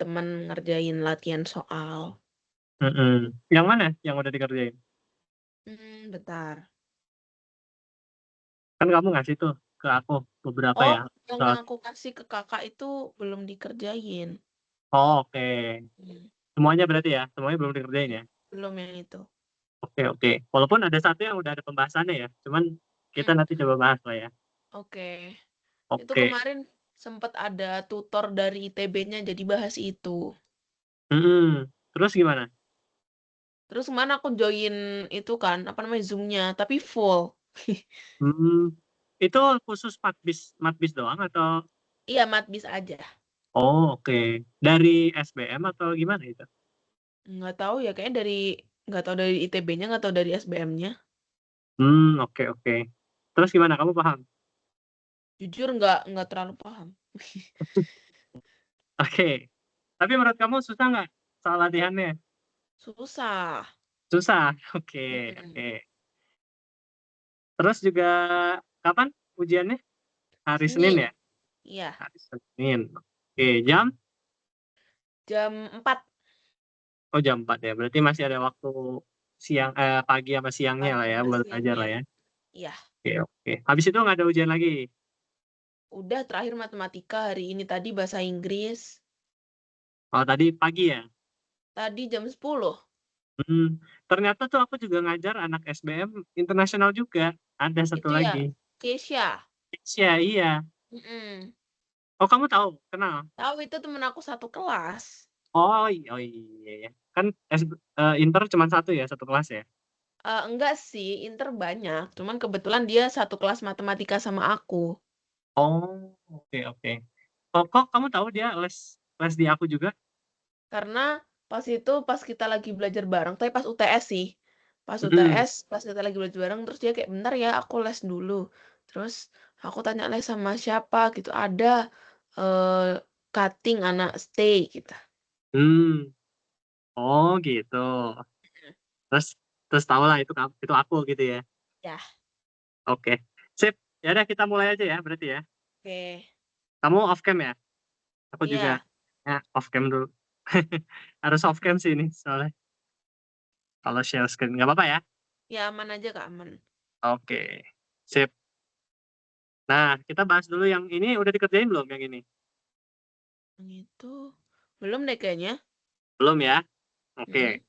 teman ngerjain latihan soal. Yang mana yang udah dikerjain? Bentar. Kan kamu ngasih tuh ke aku beberapa Oh, ya. yang Soal. aku kasih ke kakak itu belum dikerjain. Oh, oke. Hmm, Semuanya berarti ya? Semuanya belum dikerjain ya? Belum yang itu. Oke, oke. Walaupun ada satu yang udah ada pembahasannya ya. Cuman kita Hmm, nanti coba bahas lah ya. Oke. Itu Oke. kemarin sempat ada tutor dari ITB-nya jadi bahas itu. Terus gimana? Terus kemana aku join itu kan, apa namanya, Zoom-nya, tapi full. Hmm, itu khusus matbis doang atau? Iya, matbis aja. Oh, oke. Dari SBM atau gimana itu? Nggak tahu ya, kayaknya nggak tahu dari ITB-nya, nggak tahu dari SBM-nya. Oke, oke. Terus gimana? Kamu paham? Jujur nggak terlalu paham. Oke. Tapi menurut kamu susah nggak soal latihannya? Susah. Susah. Oke, Mm-mm. oke. Terus juga kapan ujiannya? Hari Senin Senin. ya? Iya, Hari Senin. Oke, jam? jam 4 Oh, jam 4 ya. Berarti masih ada waktu pagi sama siangnya lah pagi ya sama buat belajar siangnya. lah ya. Iya, Oke, oke. Habis itu nggak ada ujian lagi. udah terakhir matematika hari ini, tadi bahasa Inggris. Oh, tadi pagi ya? Tadi jam 10. Hmm, ternyata tuh aku juga ngajar anak SBM internasional juga. Ada satu Itu ya, lagi. Keisha. Iya, iya. Mm-mm. Oh, kamu tahu? Kenal? Tahu, itu temen aku satu kelas. Oh, oh iya ya. Kan Inter cuma satu ya, satu kelas ya. Enggak sih, Inter banyak. Cuman kebetulan dia satu kelas matematika sama aku. Oh, oke, oke. Oh, kok kamu tahu dia les les di aku juga? Karena pas kita lagi belajar bareng, tapi pas UTS sih. Pas Mm-mm. UTS, pas kita lagi belajar bareng, terus dia kayak, bentar ya, aku les dulu. Terus aku tanya les sama siapa gitu. Ada eh cutting anak stay gitu. Hmm. Oh, gitu. Terus terus tahu lah itu aku gitu ya. Ya, Oke. Sip. Ya udah kita mulai aja ya berarti ya. oke. Kamu off cam ya? Aku juga Iya, ya off cam dulu. Harus off cam sih ini soalnya kalau share screen nggak apa-apa ya. ya aman aja Kak, aman. Oke. Sip. Nah, kita bahas dulu yang ini udah dikerjain belum yang ini? Yang itu belum deh kayaknya. Belum ya? Oke. Mm-mm.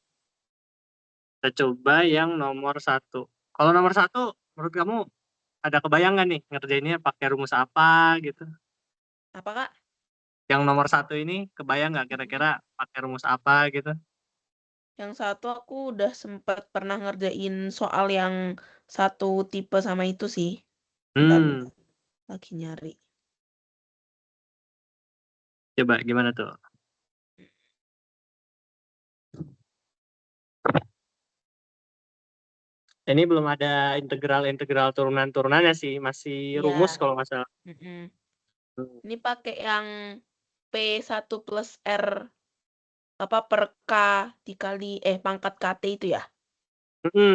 Kita coba yang nomor satu. Kalau nomor satu, menurut kamu ada kebayang nggak nih ngerjainnya pakai rumus apa gitu? Apa Kak? Yang nomor satu ini kebayang nggak Mm-mm. kira-kira pakai rumus apa gitu? Yang satu aku udah sempat pernah ngerjain soal yang satu tipe sama itu sih. Bentar, Hmm, bentar. Lagi nyari. coba gimana tuh? Ini belum ada integral turunan-turunannya sih, masih rumus Iya. kalau nggak salah. Mm-mm. Hmm. Ini pakai yang P1 plus R apa per K dikali pangkat KT itu ya?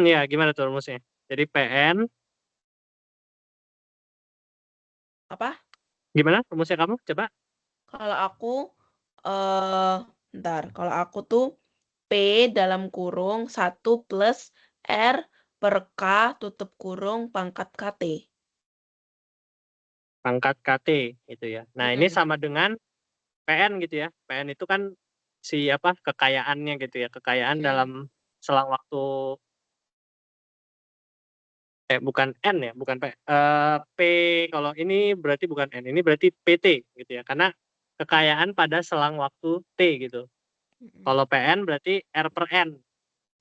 Ya gimana tuh rumusnya? Jadi PN, Apa? gimana rumusnya kamu? Coba. Kalau aku eh bentar, kalau aku tuh P dalam kurung 1 plus R per K tutup kurung pangkat KT. Pangkat KT gitu ya. Nah, ini Mm-mm. sama dengan PN gitu ya. PN itu kan si apa kekayaannya gitu ya. Kekayaan dalam Mm-mm. selang waktu bukan N ya, bukan P kalau ini berarti bukan N, ini berarti PT gitu ya. Karena kekayaan pada selang waktu T gitu. Mm-mm. Kalau PN berarti R per N.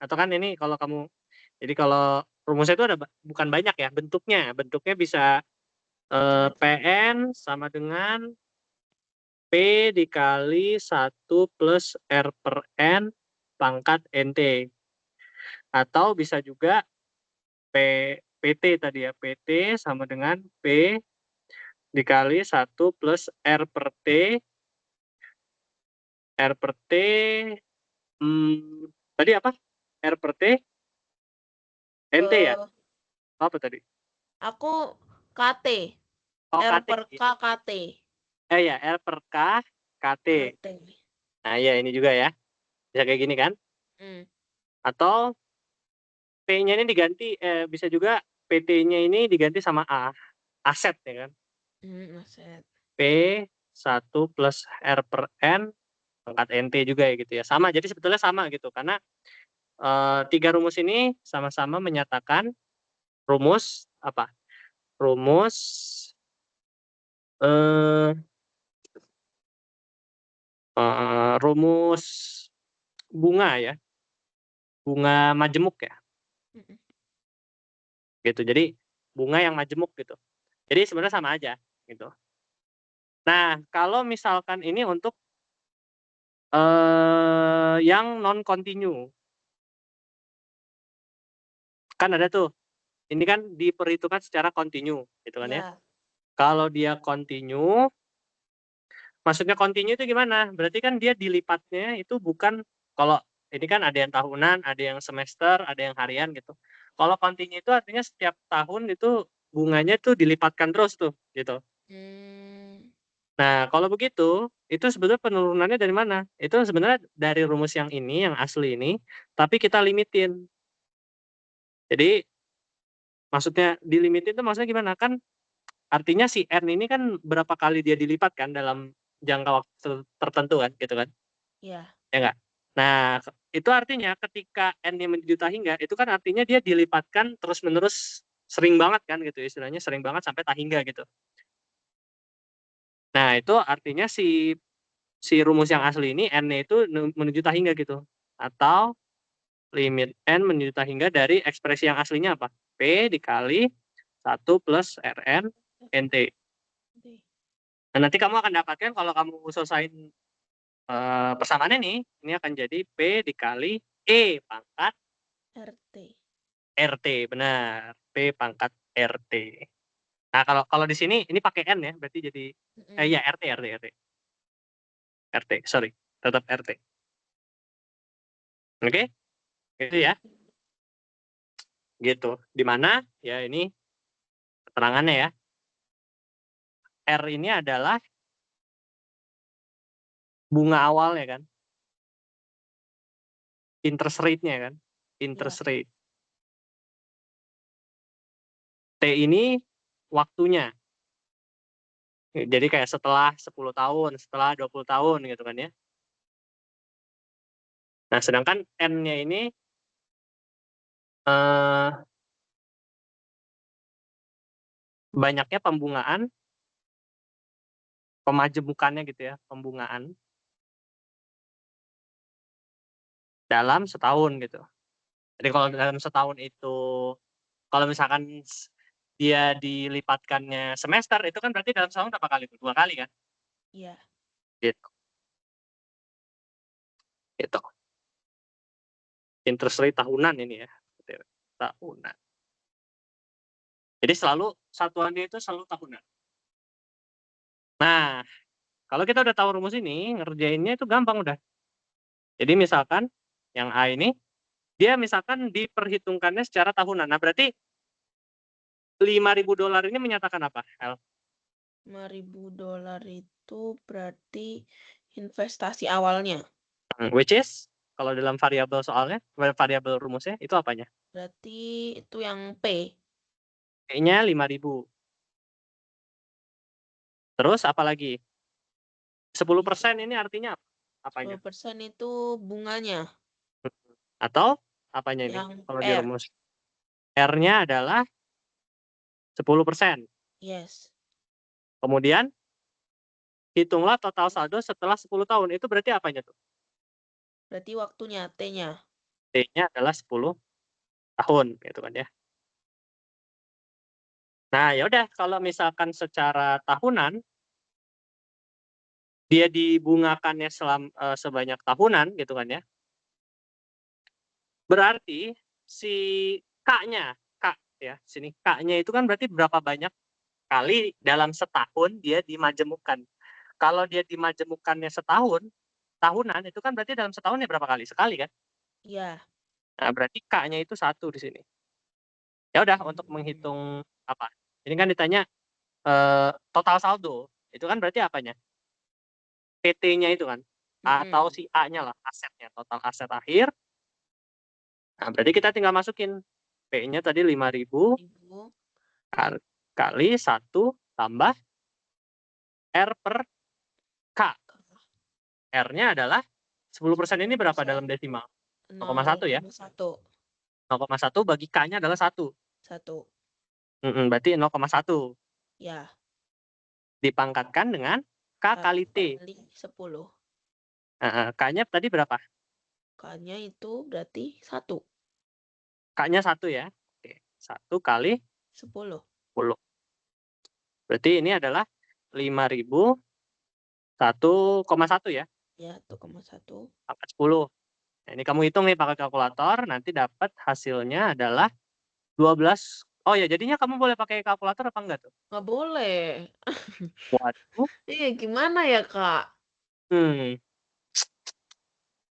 Atau kan ini kalau kamu jadi kalau rumusnya itu ada bukan banyak ya bentuknya. Bentuknya bisa PN sama dengan P dikali 1 plus R per N pangkat NT. Atau bisa juga P, PT tadi ya. PT sama dengan P dikali 1 plus R per T, tadi apa? R per T, NT ya? Eh, Apa tadi? aku KT. Oh, R KT. per K KT. Ya, R per K, KT. KT. Nah, iya ini juga ya. Bisa kayak gini kan? Atau P-nya ini diganti, bisa juga PT-nya ini diganti sama A, aset ya kan? Aset. P 1 plus R per N pangkat NT juga ya gitu ya. Sama, jadi sebetulnya sama gitu karena 3 rumus ini sama-sama menyatakan rumus apa? Rumus eh, rumus bunga ya, bunga majemuk ya, Mhm. gitu. Jadi bunga yang majemuk gitu. Jadi sebenarnya sama aja gitu. Nah, kalau misalkan ini untuk yang non continue, kan ada tuh, ini kan diperhitungkan secara continue gitu kan ya. Ya. Kalau dia continue, maksudnya continue itu gimana? Berarti kan dia dilipatnya itu bukan, kalau ini kan ada yang tahunan, ada yang semester, ada yang harian gitu. Kalau continue itu artinya setiap tahun itu bunganya tuh dilipatkan terus tuh, gitu. Nah, kalau begitu, itu sebetulnya penurunannya dari mana? Itu sebenarnya dari rumus yang ini, yang asli ini, tapi kita limitin. Jadi, maksudnya dilimitin itu maksudnya gimana? Kan artinya si N ini kan berapa kali dia dilipat kan dalam jangka waktu tertentu kan, gitu kan? Ya. Ya nggak? Nah, itu artinya ketika N-nya menjuta hingga, itu kan artinya dia dilipatkan terus-menerus sering banget kan gitu, istilahnya sering banget sampai tahingga gitu. Nah, itu artinya si si rumus yang asli ini N-nya itu menuju tahingga gitu. Atau limit N menuju tahingga dari ekspresi yang aslinya apa? P dikali 1 plus Rn NT. Nah, nanti kamu akan dapatkan kalau kamu selesaiin persamaannya nih, ini akan jadi P dikali E pangkat RT. RT, benar. P pangkat RT. Nah, kalau kalau di sini ini pakai N ya, berarti jadi iya RT. RT, sorry, tetap RT. Oke? Gitu ya. Gitu. Di mana? Ya ini keterangannya ya. R ini adalah bunga awal ya kan? Interest rate-nya kan? Interest Ya. rate. T ini waktunya. Jadi kayak setelah 10 tahun, setelah 20 tahun gitu kan ya. Nah, sedangkan N-nya ini eh, banyaknya pembungaan, pemajemukannya gitu ya, pembungaan dalam setahun gitu. Jadi kalau dalam setahun itu, kalau misalkan dia dilipatkannya semester, itu kan berarti dalam setahun berapa kali? 2 kali kan? Iya. Gitu. Gitu. Interest rate tahunan ini ya. Tahunan. Jadi selalu satuannya itu selalu tahunan. Nah, kalau kita udah tahu rumus ini, ngerjainnya itu gampang udah. Jadi misalkan yang A ini, dia misalkan diperhitungkannya secara tahunan. Nah, berarti $5.000 ini menyatakan apa, El? $5.000 itu berarti investasi awalnya. Which is kalau dalam variabel soalnya, variabel rumusnya itu apanya? Berarti itu yang P. P-nya 5.000. Terus apa lagi? 10% ini artinya apa? Apanya? 10% itu bunganya. Atau apanya ini Yang kalau di R. rumus? R-nya adalah 10%. Yes. Kemudian hitunglah total saldo setelah 10 tahun. Itu berarti apanya tuh? Berarti waktunya T-nya. T-nya adalah 10 tahun gitu kan ya. Nah, ya udah kalau misalkan secara tahunan dia dibungakannya sebanyak tahunan gitu kan ya. Berarti si K-nya, K ya, sini K-nya itu kan berarti berapa banyak kali dalam setahun dia dimajemukkan. Kalau dia dimajemukkannya setahun, tahunan itu kan berarti dalam setahun ya berapa kali? Sekali kan? Iya. Nah, berarti K-nya itu 1 di sini. Ya udah untuk menghitung apa? Ini kan ditanya total saldo. Itu kan berarti apanya? PT-nya itu kan. atau si A-nya lah, asetnya, total aset akhir. Nah, berarti kita tinggal masukin P-nya tadi 5.000 Ibu. kali 1 tambah R per K. R-nya adalah 10% ini berapa dalam desimal? 0,1 ya? 0,1. 0,1 bagi K-nya adalah 1. 1. Berarti 0,1. Ya. Dipangkatkan dengan K 1 kali T. kali 10. K-nya tadi berapa? K-nya itu berarti 1. K-nya 1 ya? Oke, 1 kali 10. 10. Berarti ini adalah 5.000 1,1 ya? Ya, 1,1. Pangkat 10. Nah, ini kamu hitung nih pakai kalkulator, nanti dapat hasilnya adalah 12. Oh ya, jadinya kamu boleh pakai kalkulator apa enggak tuh? Nggak boleh. Waduh. Iya, gimana ya, Kak? Hmm.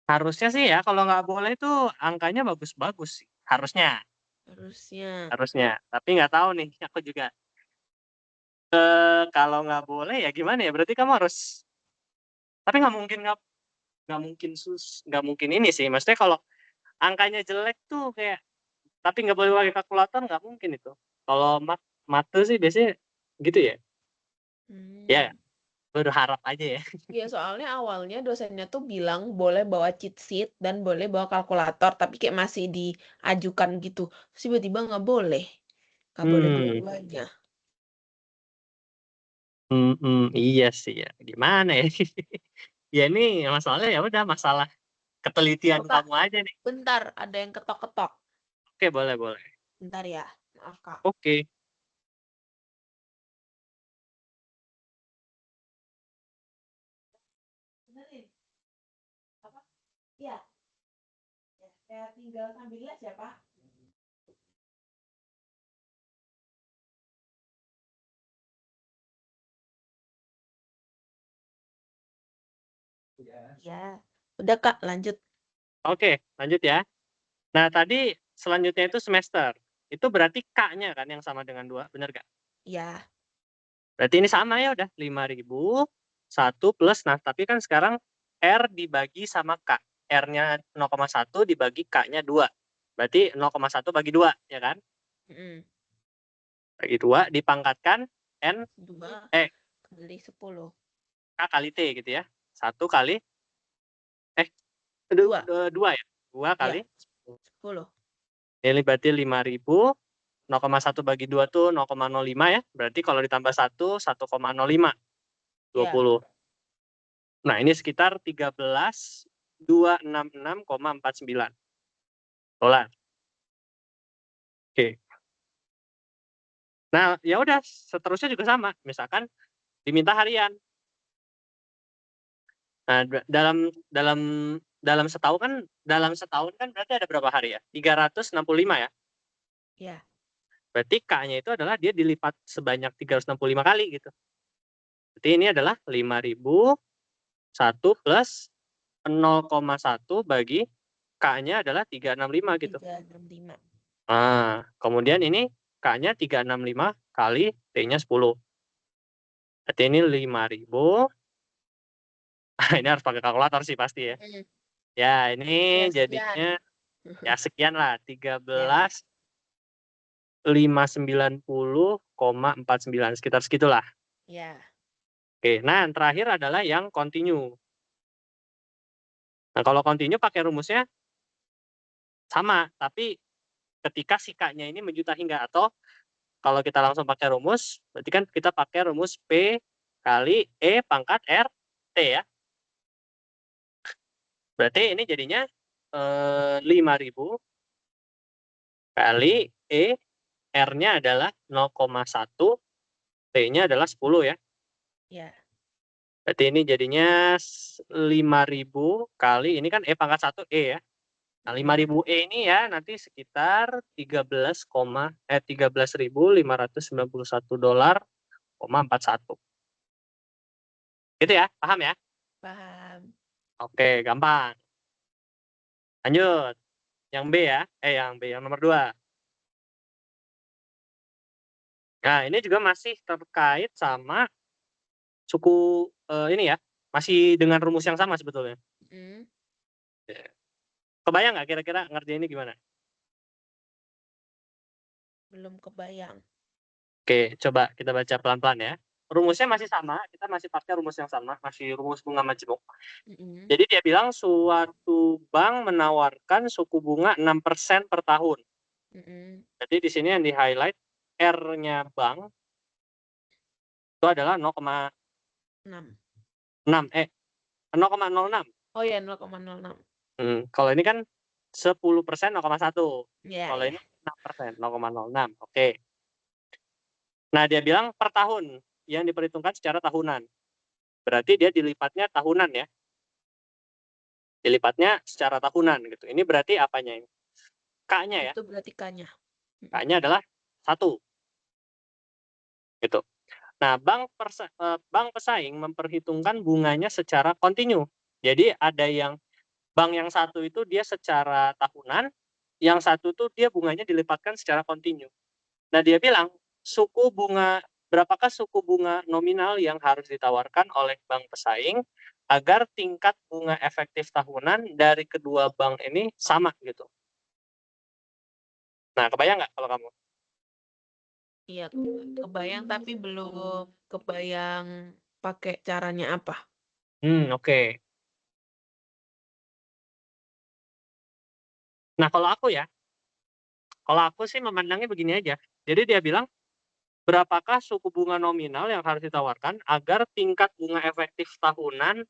Harusnya sih ya, kalau nggak boleh itu angkanya bagus-bagus sih. Harusnya. Harusnya. Harusnya. Tapi nggak tahu nih, aku juga. Kalau nggak boleh ya gimana ya? Berarti kamu harus. Tapi nggak mungkin ini sih. Maksudnya kalau angkanya jelek tuh kayak, tapi nggak boleh pakai kalkulator nggak mungkin itu. Kalau mate sih biasanya gitu ya. Ya, Hmm. berharap aja ya. Iya, soalnya awalnya dosennya tuh bilang boleh bawa cheat sheet dan boleh bawa kalkulator, tapi kayak masih diajukan gitu. Terus tiba-tiba nggak boleh. Nggak boleh dua-duanya. Iya sih ya. Gimana ya? Ya ini masalahnya ya udah masalah ketelitian Oh, Kak, kamu aja nih. bentar. Ada yang ketok-ketok. Oke, boleh, boleh. Bentar ya. Maaf, Kak. Oke. Benerin. Apa? Iya. Ya, saya tinggal sambil les ya, Pak. Ya. Udah, Kak, lanjut. Oke, lanjut ya. Nah, tadi selanjutnya itu semester. Itu berarti K-nya kan yang sama dengan 2, bener nggak? Ya. Berarti ini sama ya udah 5.000 1 plus, nah tapi kan sekarang R dibagi sama K. R-nya 0,1 dibagi K-nya 2. Berarti 0,1 bagi 2, ya kan? Bagi 2 dipangkatkan N 2 kali 10. K kali T gitu ya. 1 kali 2. 2 ya? 2 Ya, kali 10. ini berarti 5.000, 0,1 bagi 2 tuh 0,05 ya. Berarti kalau ditambah 1, 1,05. Ya. 20. Nah, ini sekitar 13.266,49 dolar. Oke. Nah, ya udah seterusnya juga sama. Misalkan diminta harian. Nah, dalam setahun kan berarti ada berapa hari ya? 365 ya. Ya. Berarti K-nya itu adalah dia dilipat sebanyak 365 kali gitu. Berarti ini adalah 5.000 1 plus 0,1 bagi K-nya adalah 365 gitu. 365. Nah, kemudian ini K-nya 365 kali T-nya 10. Berarti ini 5.000. Ini harus pakai kalkulator sih pasti ya. Ya, ini Ya, jadinya sekian. ya sekian lah, Ya. 13.590,49 sekitar segitulah. Ya. Oke, nah yang terakhir adalah yang continue. Nah, kalau continue pakai rumusnya sama, tapi ketika si K-nya ini menjuta hingga, atau kalau kita langsung pakai rumus, berarti kan kita pakai rumus P kali E pangkat R T ya. Berarti ini jadinya 5.000 kali E, R-nya adalah 0,1, T-nya adalah 10 ya. Ya. Berarti ini jadinya 5.000 kali, ini kan E pangkat 1 E ya. Nah, 5.000 E ini ya nanti sekitar 13.591 dolar, 41. Gitu ya, paham ya? Paham. Oke, gampang. Lanjut. Yang B ya. Yang nomor 2. Nah, ini juga masih terkait sama suku ini ya. Masih dengan rumus yang sama sebetulnya. Mm. Kebayang nggak kira-kira ngerjainnya gimana? Belum kebayang. Oke, coba kita baca pelan-pelan ya. Rumusnya masih sama, kita masih pakai rumus yang sama, masih rumus bunga majemuk. Mm-mm. Jadi dia bilang suatu bank menawarkan suku bunga 6% per tahun. Mm-mm. Jadi di sini yang di-highlight R-nya bank itu adalah 0,6 6. 0,06. Oh ya, 0,06. Kalau ini kan 10% 0,1. Ya, Kalau ya. ini 6%, 0,06. Oke. Nah, dia bilang per tahun yang diperhitungkan secara tahunan. Berarti dia dilipatnya tahunan ya. Dilipatnya secara tahunan gitu. Ini berarti apanya ini? K-nya ya. Itu berarti K-nya. K-nya adalah 1. Gitu. Nah, bank pesaing memperhitungkan bunganya secara kontinu. Jadi ada yang bank yang satu itu dia secara tahunan, yang satu tuh dia bunganya dilipatkan secara kontinu. Nah, dia bilang berapakah suku bunga nominal yang harus ditawarkan oleh bank pesaing agar tingkat bunga efektif tahunan dari kedua bank ini sama gitu. Nah, kebayang nggak kalau kamu? Iya, kebayang tapi belum kebayang pakai caranya apa. Oke. Nah, kalau aku sih memandangnya begini aja. Jadi dia bilang, berapakah suku bunga nominal yang harus ditawarkan agar tingkat bunga efektif tahunan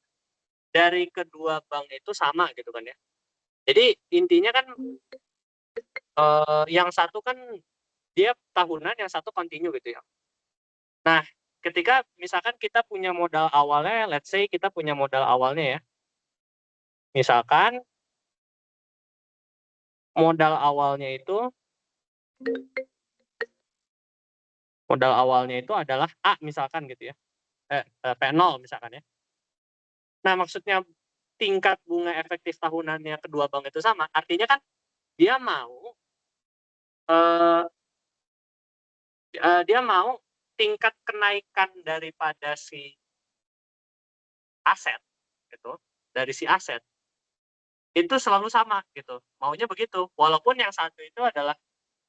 dari kedua bank itu sama gitu kan ya. Jadi intinya kan yang satu kan dia tahunan, yang satu kontinu gitu ya. Nah, ketika misalkan kita punya modal awalnya, let's say kita punya modal awalnya ya. Misalkan modal awalnya itu adalah A misalkan gitu ya. P0 misalkan ya. Nah, maksudnya tingkat bunga efektif tahunannya kedua bank itu sama, artinya kan dia mau eh, dia mau tingkat kenaikan daripada si aset gitu, dari si aset itu selalu sama gitu. Maunya begitu. Walaupun yang satu itu adalah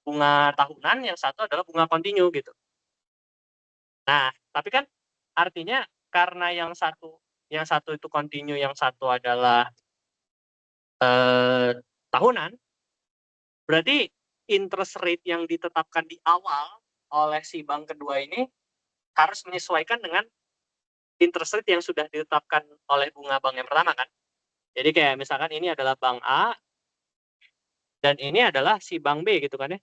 bunga tahunan, yang satu adalah bunga kontinu gitu. Nah, tapi kan artinya karena yang satu itu kontinu, yang satu adalah tahunan, berarti interest rate yang ditetapkan di awal oleh si bank kedua ini harus menyesuaikan dengan interest rate yang sudah ditetapkan oleh bunga bank yang pertama kan. Jadi kayak misalkan ini adalah bank A dan ini adalah si bank B gitu kan ya.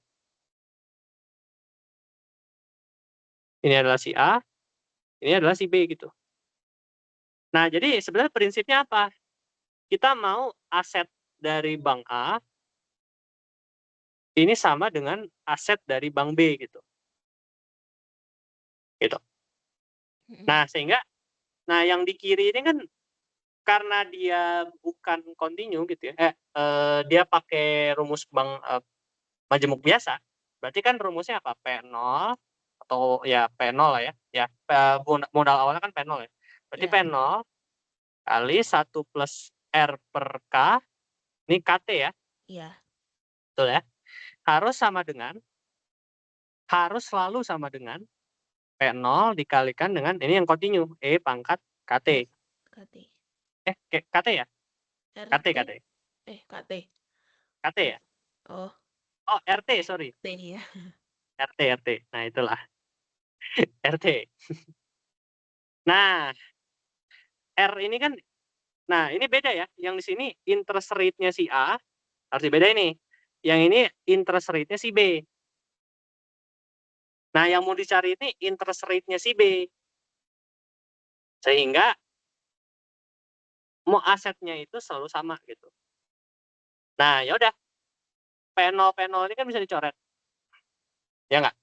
Ini adalah si A, ini adalah si B gitu. Nah, jadi sebenarnya prinsipnya apa? Kita mau aset dari bank A ini sama dengan aset dari bank B gitu. Gitu. Nah, sehingga yang di kiri ini kan karena dia bukan kontinu gitu ya. Dia pakai rumus bank majemuk biasa. Berarti kan rumusnya apa? P0 atau ya P0 lah ya. Ya, modal awalnya kan P0 ya. Berarti Ya. P0 kali 1 plus R per K, ini KT ya. Iya. Betul ya. Harus selalu sama dengan P0 dikalikan dengan ini yang kontinu, E pangkat KT. Ya. KT. KT ya? KT, RT. KT. KT. KT ya? Oh, Oh, RT, sorry. T ya. RT. Nah, itulah. RT. Nah, R ini kan, nah ini beda ya. Yang di sini interest rate-nya si A, harus dibeda ini. Yang ini interest rate-nya si B. Nah, yang mau dicari ini interest rate-nya si B. Sehingga mau asetnya itu selalu sama gitu. Nah, ya udah. P0 ini kan bisa dicoret. Ya nggak?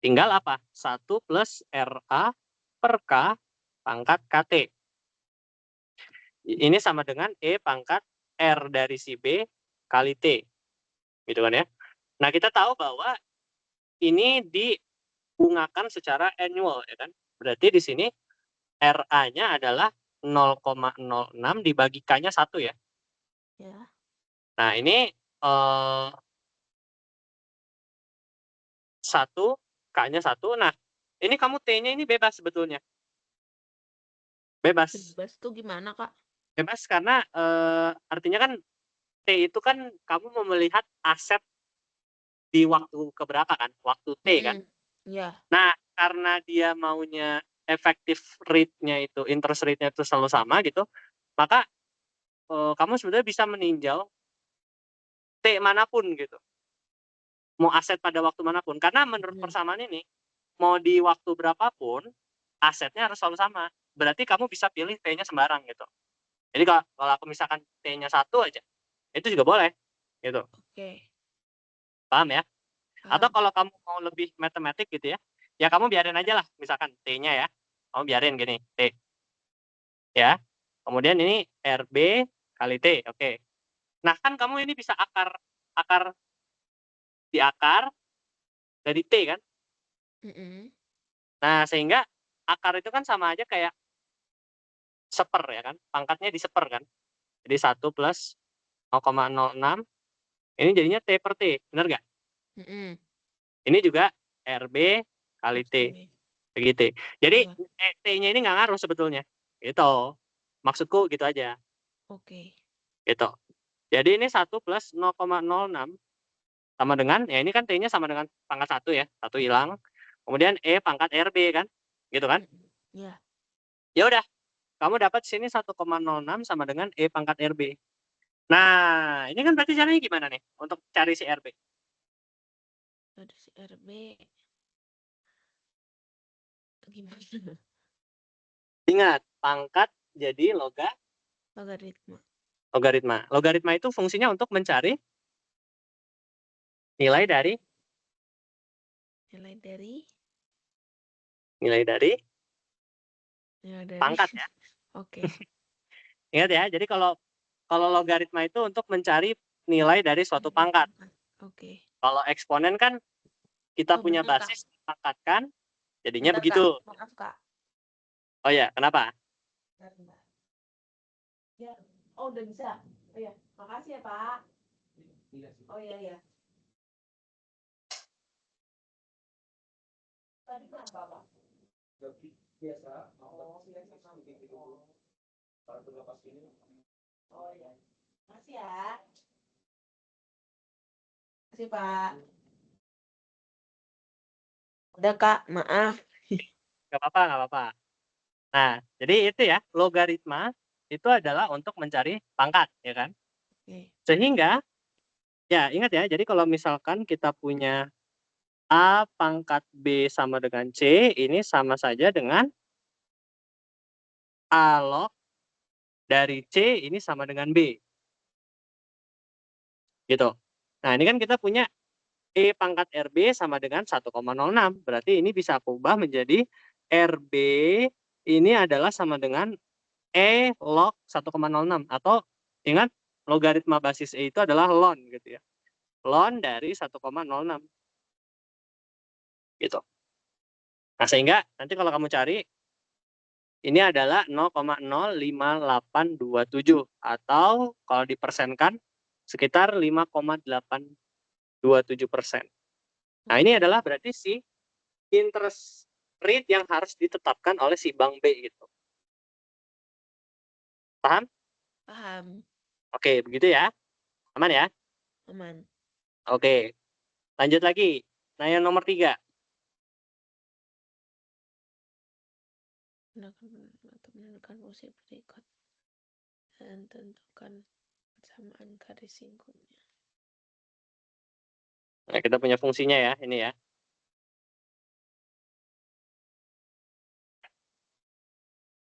Tinggal apa? 1 plus RA per K pangkat KT. Ini sama dengan E pangkat R dari si B kali T. Gitu kan ya. Nah, kita tahu bahwa ini dibungakan secara annual ya kan. Berarti di sini RA-nya adalah 0,06 dibagi K-nya 1 ya. Ya. Nah, ini 1, K-nya 1. Nah, ini kamu T-nya ini bebas sebetulnya. Bebas. Bebas tuh gimana, Kak? Bebas karena artinya kan T itu kan kamu mau melihat aset di waktu keberapa kan? Waktu T kan? Ya. Nah, karena dia maunya efektif rate-nya itu, interest rate-nya itu selalu sama gitu, maka kamu sebenarnya bisa meninjau T manapun gitu. Mau aset pada waktu manapun. Karena menurut persamaan ini, mau di waktu berapapun, asetnya harus selalu sama. Berarti kamu bisa pilih T-nya sembarang gitu. Jadi kalau aku misalkan T-nya 1 aja, itu juga boleh gitu. Oke. Paham ya? Atau Paham. kalau kamu mau lebih matematik gitu ya, ya kamu biarin aja lah misalkan T-nya ya. Kamu biarin gini, T. Ya. Kemudian ini RB kali T, oke. Nah, kan kamu ini bisa akar dari T kan? Nah, sehingga akar itu kan sama aja kayak seper ya kan? Pangkatnya diseper kan? Jadi 1 plus 0,06, ini jadinya T per T, bener nggak? Ini juga RB kali T, begitu. Jadi T-nya ini nggak ngaruh sebetulnya, gitu. Maksudku gitu aja. Oke. Gitu. Jadi ini 1 plus 0,06 sama dengan, ya ini kan T-nya sama dengan pangkat 1 ya, 1 hilang. Kemudian E pangkat RB kan, gitu kan? Ya. Ya udah, kamu dapat sini 1,06 sama dengan E pangkat RB. Nah, ini kan berarti caranya gimana nih untuk cari si RB? Ada si RB. Gimana? Ingat, pangkat jadi Logaritma. logaritma. Logaritma itu fungsinya untuk mencari nilai dari pangkat ya. Oke. Ingat ya, jadi kalau logaritma itu untuk mencari nilai dari suatu pangkat. Oke. Kalau eksponen kan kita Oh, punya bener, Kak. basis dipangkatkan, jadinya Bentar, Kak. begitu. Maaf, Kak. Oh ya, kenapa? Bentar. Ya. Oh, udah bisa. Oh ya, makasih ya, Pak. Oh iya, ya. Tadi kenapa, Pak? Biasa. Oh, biasa. Oh iya. Makasih ya. Makasih, Pak. Udah, Kak. Maaf. Nggak apa-apa, nggak apa-apa. Nah, jadi itu ya, logaritma itu adalah untuk mencari pangkat, ya kan? Oke. Sehingga, ya ingat ya, jadi kalau misalkan kita punya A pangkat B sama dengan C, ini sama saja dengan A log dari C ini sama dengan B. Gitu. Nah, ini kan kita punya E pangkat RB sama dengan 1,06. Berarti ini bisa aku ubah menjadi RB ini adalah sama dengan E log 1,06. Atau ingat, logaritma basis E itu adalah ln gitu ya. Ln dari 1,06. Gitu. Nah, sehingga nanti kalau kamu cari, ini adalah 0,05827 atau kalau dipersenkan sekitar 5,827%. Nah, ini adalah berarti si interest rate yang harus ditetapkan oleh si bank B gitu. Paham? Paham. Oke, begitu ya. Aman ya? Aman. Oke. Lanjut lagi. Nah, yang nomor 3. Menentukan fungsi berikut dan tentukan persamaan garis singkungnya. Nah, kita punya fungsinya ya, ini ya.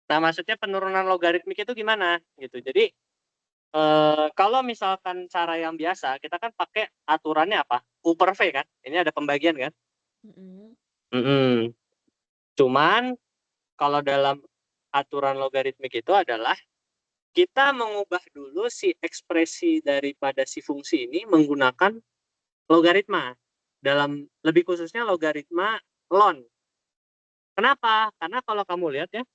Nah, maksudnya penurunan logaritmik itu gimana? Gitu. Jadi, kalau misalkan cara yang biasa, kita kan pakai aturannya apa? U per V kan? Ini ada pembagian kan? Cuman, kalau dalam aturan logaritmik itu adalah kita mengubah dulu si ekspresi daripada si fungsi ini menggunakan logaritma. Dalam lebih khususnya logaritma ln. Kenapa? Karena kalau kamu lihat ya,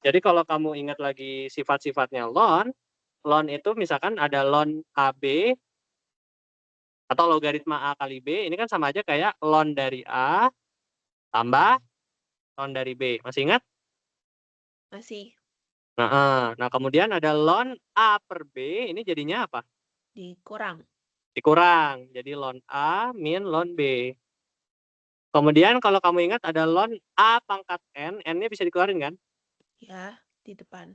Jadi kalau kamu ingat lagi sifat-sifatnya ln itu misalkan ada ln AB atau logaritma A kali B, ini kan sama aja kayak ln dari A tambah ln dari B. Masih ingat? Masih Nah, kemudian ada ln A per B, ini jadinya apa? dikurang. Dikurang, jadi ln A min ln B. Kemudian kalau kamu ingat ada ln A pangkat N, N-nya bisa dikeluarin kan? Ya, di depan.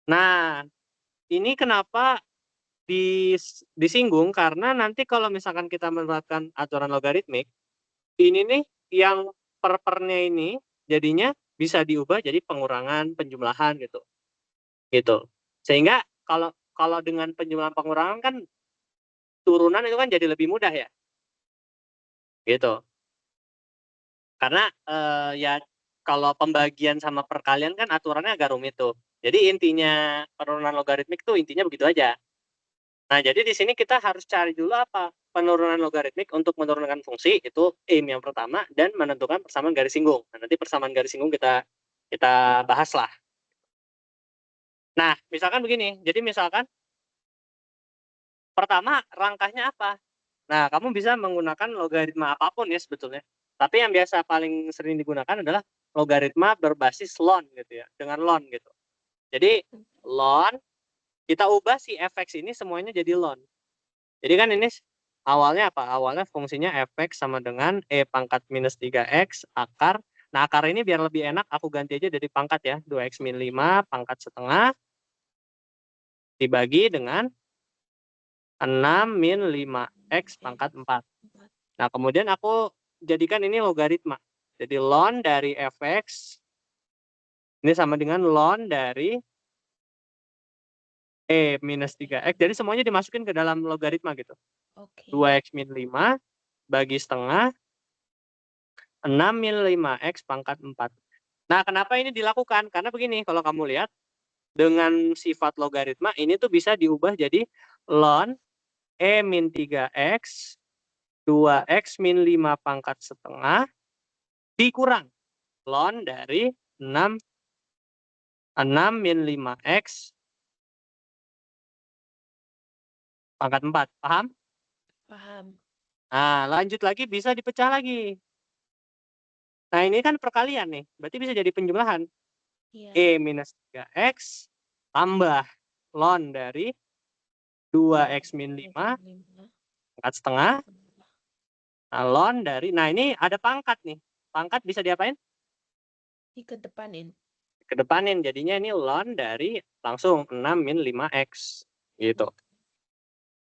Nah, ini kenapa disinggung, karena nanti kalau misalkan kita menerapkan aturan logaritmik, ini nih yang per-pernya ini jadinya bisa diubah jadi pengurangan, penjumlahan gitu. Gitu. Sehingga kalau kalau dengan penjumlahan pengurangan kan turunan itu kan jadi lebih mudah ya. Gitu. Karena ya kalau pembagian sama perkalian kan aturannya agak rumit tuh. Jadi intinya penurunan logaritmik tuh intinya begitu aja. Nah, jadi di sini kita harus cari dulu apa penurunan logaritmik untuk menurunkan fungsi, itu aim yang pertama, dan menentukan persamaan garis singgung. Nah, nanti persamaan garis singgung kita bahas lah. Nah, misalkan begini. Jadi misalkan pertama rangkanya apa? Nah, kamu bisa menggunakan logaritma apapun ya sebetulnya. Tapi yang biasa paling sering digunakan adalah logaritma berbasis ln gitu ya, dengan ln gitu. Jadi ln kita ubah si fx ini semuanya jadi ln. Jadi kan ini awalnya apa? Awalnya fungsinya fx sama dengan e pangkat minus 3x akar. Nah, akar ini biar lebih enak aku ganti aja dari pangkat ya. 2x min 5 pangkat setengah dibagi dengan 6 min 5x pangkat 4. Nah, kemudian aku jadikan ini logaritma. Jadi ln dari fx ini sama dengan ln dari e minus 3x. Jadi semuanya dimasukin ke dalam logaritma gitu. Oke. 2x min 5 bagi setengah 6 min 5x pangkat 4. Nah, kenapa ini dilakukan? Karena begini, kalau kamu lihat, dengan sifat logaritma, ini tuh bisa diubah jadi ln e min 3x, 2x min 5 pangkat setengah, dikurang ln dari 6 min 5x pangkat 4. Paham? Paham. Nah, lanjut lagi bisa dipecah lagi. Nah, ini kan perkalian nih. Berarti bisa jadi penjumlahan. Iya. E minus 3x tambah ln dari 2x min 5 pangkat setengah. Nah, ln dari, nah ini ada pangkat nih. Pangkat bisa diapain? Dikedepanin. Kedepanin. Jadinya ini ln dari langsung 6 min 5x. Gitu.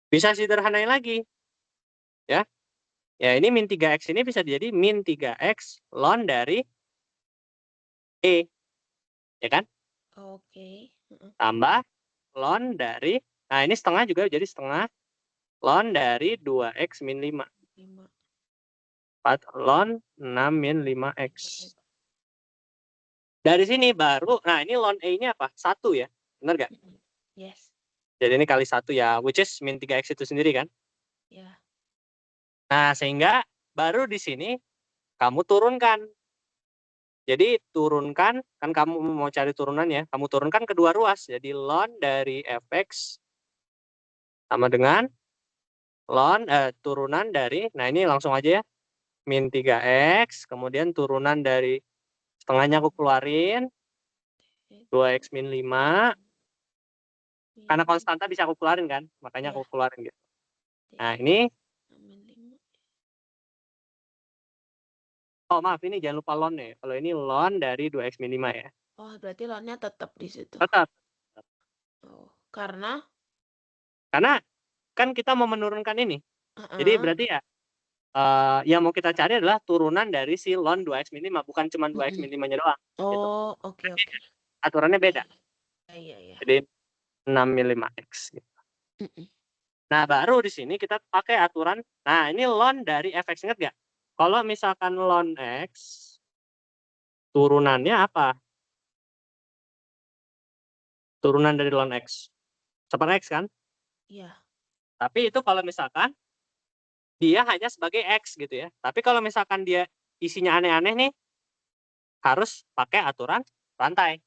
Bisa sederhanain lagi. Ya. Ya, ini min 3x ini bisa jadi min 3x ln dari E. Ya kan? Oke. Tambah ln dari, nah ini setengah juga jadi setengah ln dari 2x min 5. 4 ln 6 min 5x. Dari sini baru, nah ini ln E ini apa? 1 ya. Benar nggak? Yes. Jadi ini kali 1 ya, which is min 3x itu sendiri kan? Ya. Nah, sehingga baru di sini kamu turunkan. Jadi turunkan, kan kamu mau cari turunannya, kamu turunkan kedua ruas. Jadi ln dari fx sama dengan ln turunan dari, nah ini langsung aja ya, min 3x, kemudian turunan dari setengahnya aku keluarin, 2x min 5, karena konstanta bisa aku keluarin kan, makanya aku keluarin gitu. Nah ini, oh maaf ini jangan lupa ln ya, kalau ini ln dari 2x min 5 ya. Oh, berarti ln-nya tetap di situ. Tetap. Oh, karena kan kita mau menurunkan ini. Jadi berarti ya yang mau kita cari adalah turunan dari si ln 2x min 5, bukan cuma 2x min 5-nya doang. Gitu. Oh, oke. Aturannya beda. Iya. Jadi 6 min 5x. Gitu. Nah, baru di sini kita pakai aturan. Nah, ini ln dari fx, ingat nggak? Kalau misalkan ln x, turunannya apa? Turunan dari ln x. Seper x kan? Iya. Tapi itu kalau misalkan dia hanya sebagai x gitu ya. Tapi kalau misalkan dia isinya aneh-aneh nih, harus pakai aturan rantai.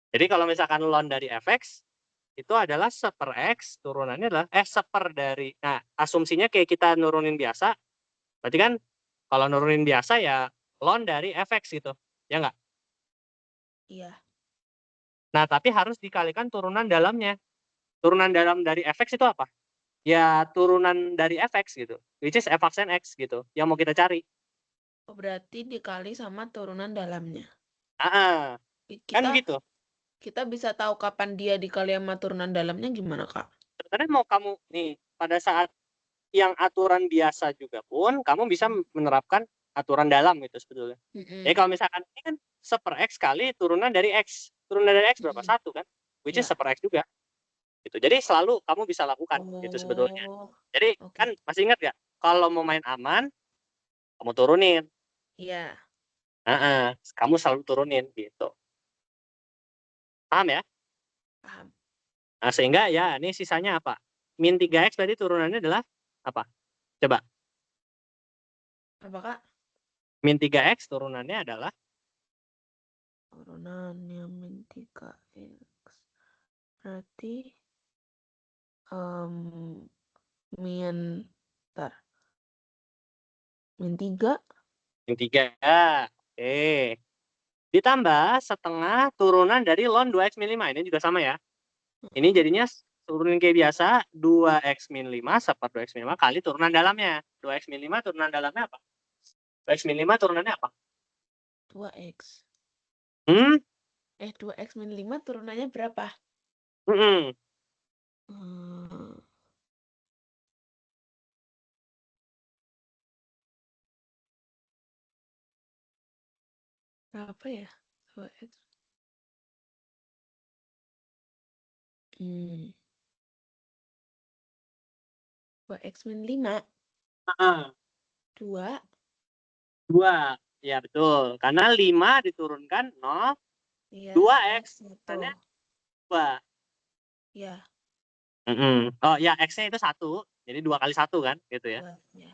Jadi kalau misalkan ln dari fx, itu adalah 1/x turunannya adalah 1/, dari nah, asumsinya kayak kita nurunin biasa, berarti kan kalau nurunin biasa ya ln dari fx gitu, ya nggak? Iya. Nah, tapi harus dikalikan turunan dalamnya. Turunan dalam dari fx itu apa? Ya turunan dari fx gitu, which is f aksen x gitu, yang mau kita cari. Oh, berarti dikali sama turunan dalamnya. Heeh, kan Kita gitu. kita bisa tahu kapan dia dikali sama turunan dalamnya gimana, Kak? Sebenarnya mau kamu nih, pada saat yang aturan biasa juga pun, kamu bisa menerapkan aturan dalam gitu sebetulnya. Jadi kalau misalkan ini kan 1/x kali turunan dari x. Turunan dari x berapa? 1 kan? Which is Ya. 1/x juga. Gitu. Jadi selalu kamu bisa lakukan itu sebetulnya. Oh, Jadi kan oke. masih ingat nggak? Kalau mau main aman, kamu turunin. Iya, Heeh, kamu selalu turunin gitu. Paham ya? paham. Nah, sehingga ya ini sisanya apa? Min 3x berarti turunannya adalah apa? Coba. Apa, Kak? Min 3x turunannya adalah Turunannya min 3x. Berarti min ntar. Min 3. min 3. Oke. Ditambah setengah turunan dari ln 2x min 5. Ini juga sama ya. Ini jadinya turunin kayak biasa, 2x min 5 1/2 2x min 5 kali turunan dalamnya. 2x min 5 turunan dalamnya apa? 2x min 5 turunannya apa? 2x. Hmm? 2x min 5 turunannya berapa? Hmm. Hmm, berapa ya? 2x. 2x min 5. Heeh. 2. 2. Ya betul. Karena 5 diturunkan 0, Iya, 2x 1. turunannya 2. Ya, Oh ya, x-nya itu 1. Jadi 2 kali 1 kan gitu ya. 2. Ya.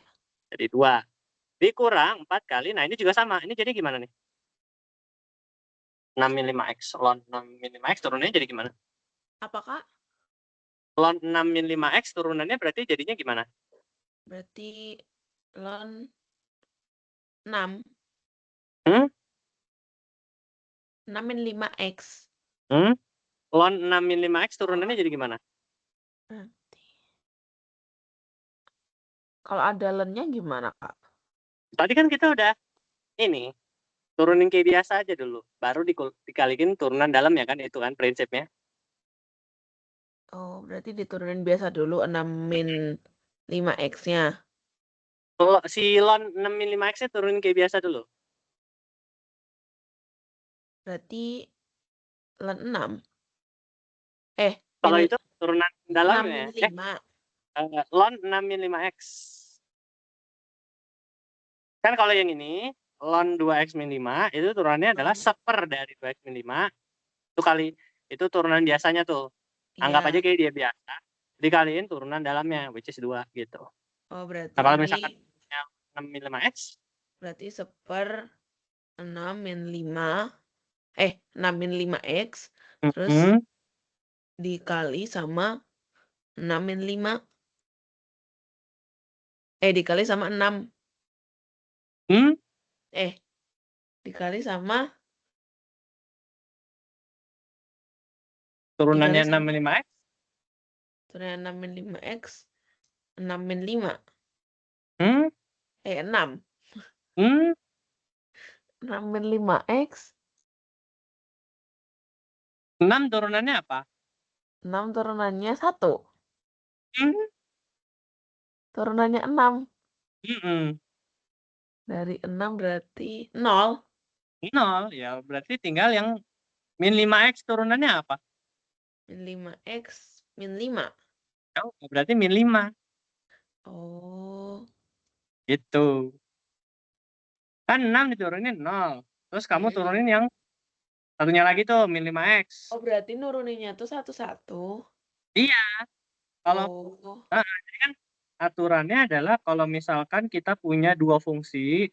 Jadi 2. Dikurang 4 kali. Nah, ini juga sama. Ini jadi gimana nih? 6 min 5x. Ln 6 min 5x turunannya jadi gimana? Apa, Kak? Ln 6 min 5x turunannya berarti jadinya gimana? Berarti ln 6. Hmm? 6 min 5x. Ln 6 min 5x turunannya jadi gimana? Berarti kalau ada lennya gimana, Kak? Tadi kan kita udah ini turunin kayak biasa aja dulu, baru dikalikin turunan dalam ya kan, itu kan prinsipnya. Oh, berarti diturunin biasa dulu 6 min 5x-nya. Kalau si ln 6 min 5x-nya turunin kayak biasa dulu. Berarti ln 6. Kalau min itu turunan 6 min dalamnya. 5. Ln 6 min 5x. Kan kalau yang ini ln 2x min 5 itu turunannya adalah 1/2 dari 2x min 5. Itu kali itu turunan biasanya tuh. Anggap aja Iya. kayak dia biasa. Dikaliin turunan dalamnya which is 2 gitu. Oh, berarti Nah, kalau ini misalkan 6 min 5x, berarti 1/6 min 5. 6 min 5x. Terus dikali sama 6 min 5. Dikali sama 6. Dikali sama turunannya dikali 6 sama min 5x. turunnya 6 min 5x. 6 min 5. 6. 6 min 5x. 6 turunannya apa? 6 turunannya 1. Hmm? Turunannya 6. Mm-mm. Dari 6 berarti 0. 0, ya berarti tinggal yang min 5x turunannya apa? Min 5x min 5. Oh, berarti min 5. Oh. Gitu. Kan 6 diturunin 0. Terus kamu turunin yang satunya lagi tuh, min 5x. Oh, berarti nuruninnya tuh satu-satu. Iya. Kalau Oh. jadi kan aturannya adalah kalau misalkan kita punya dua fungsi,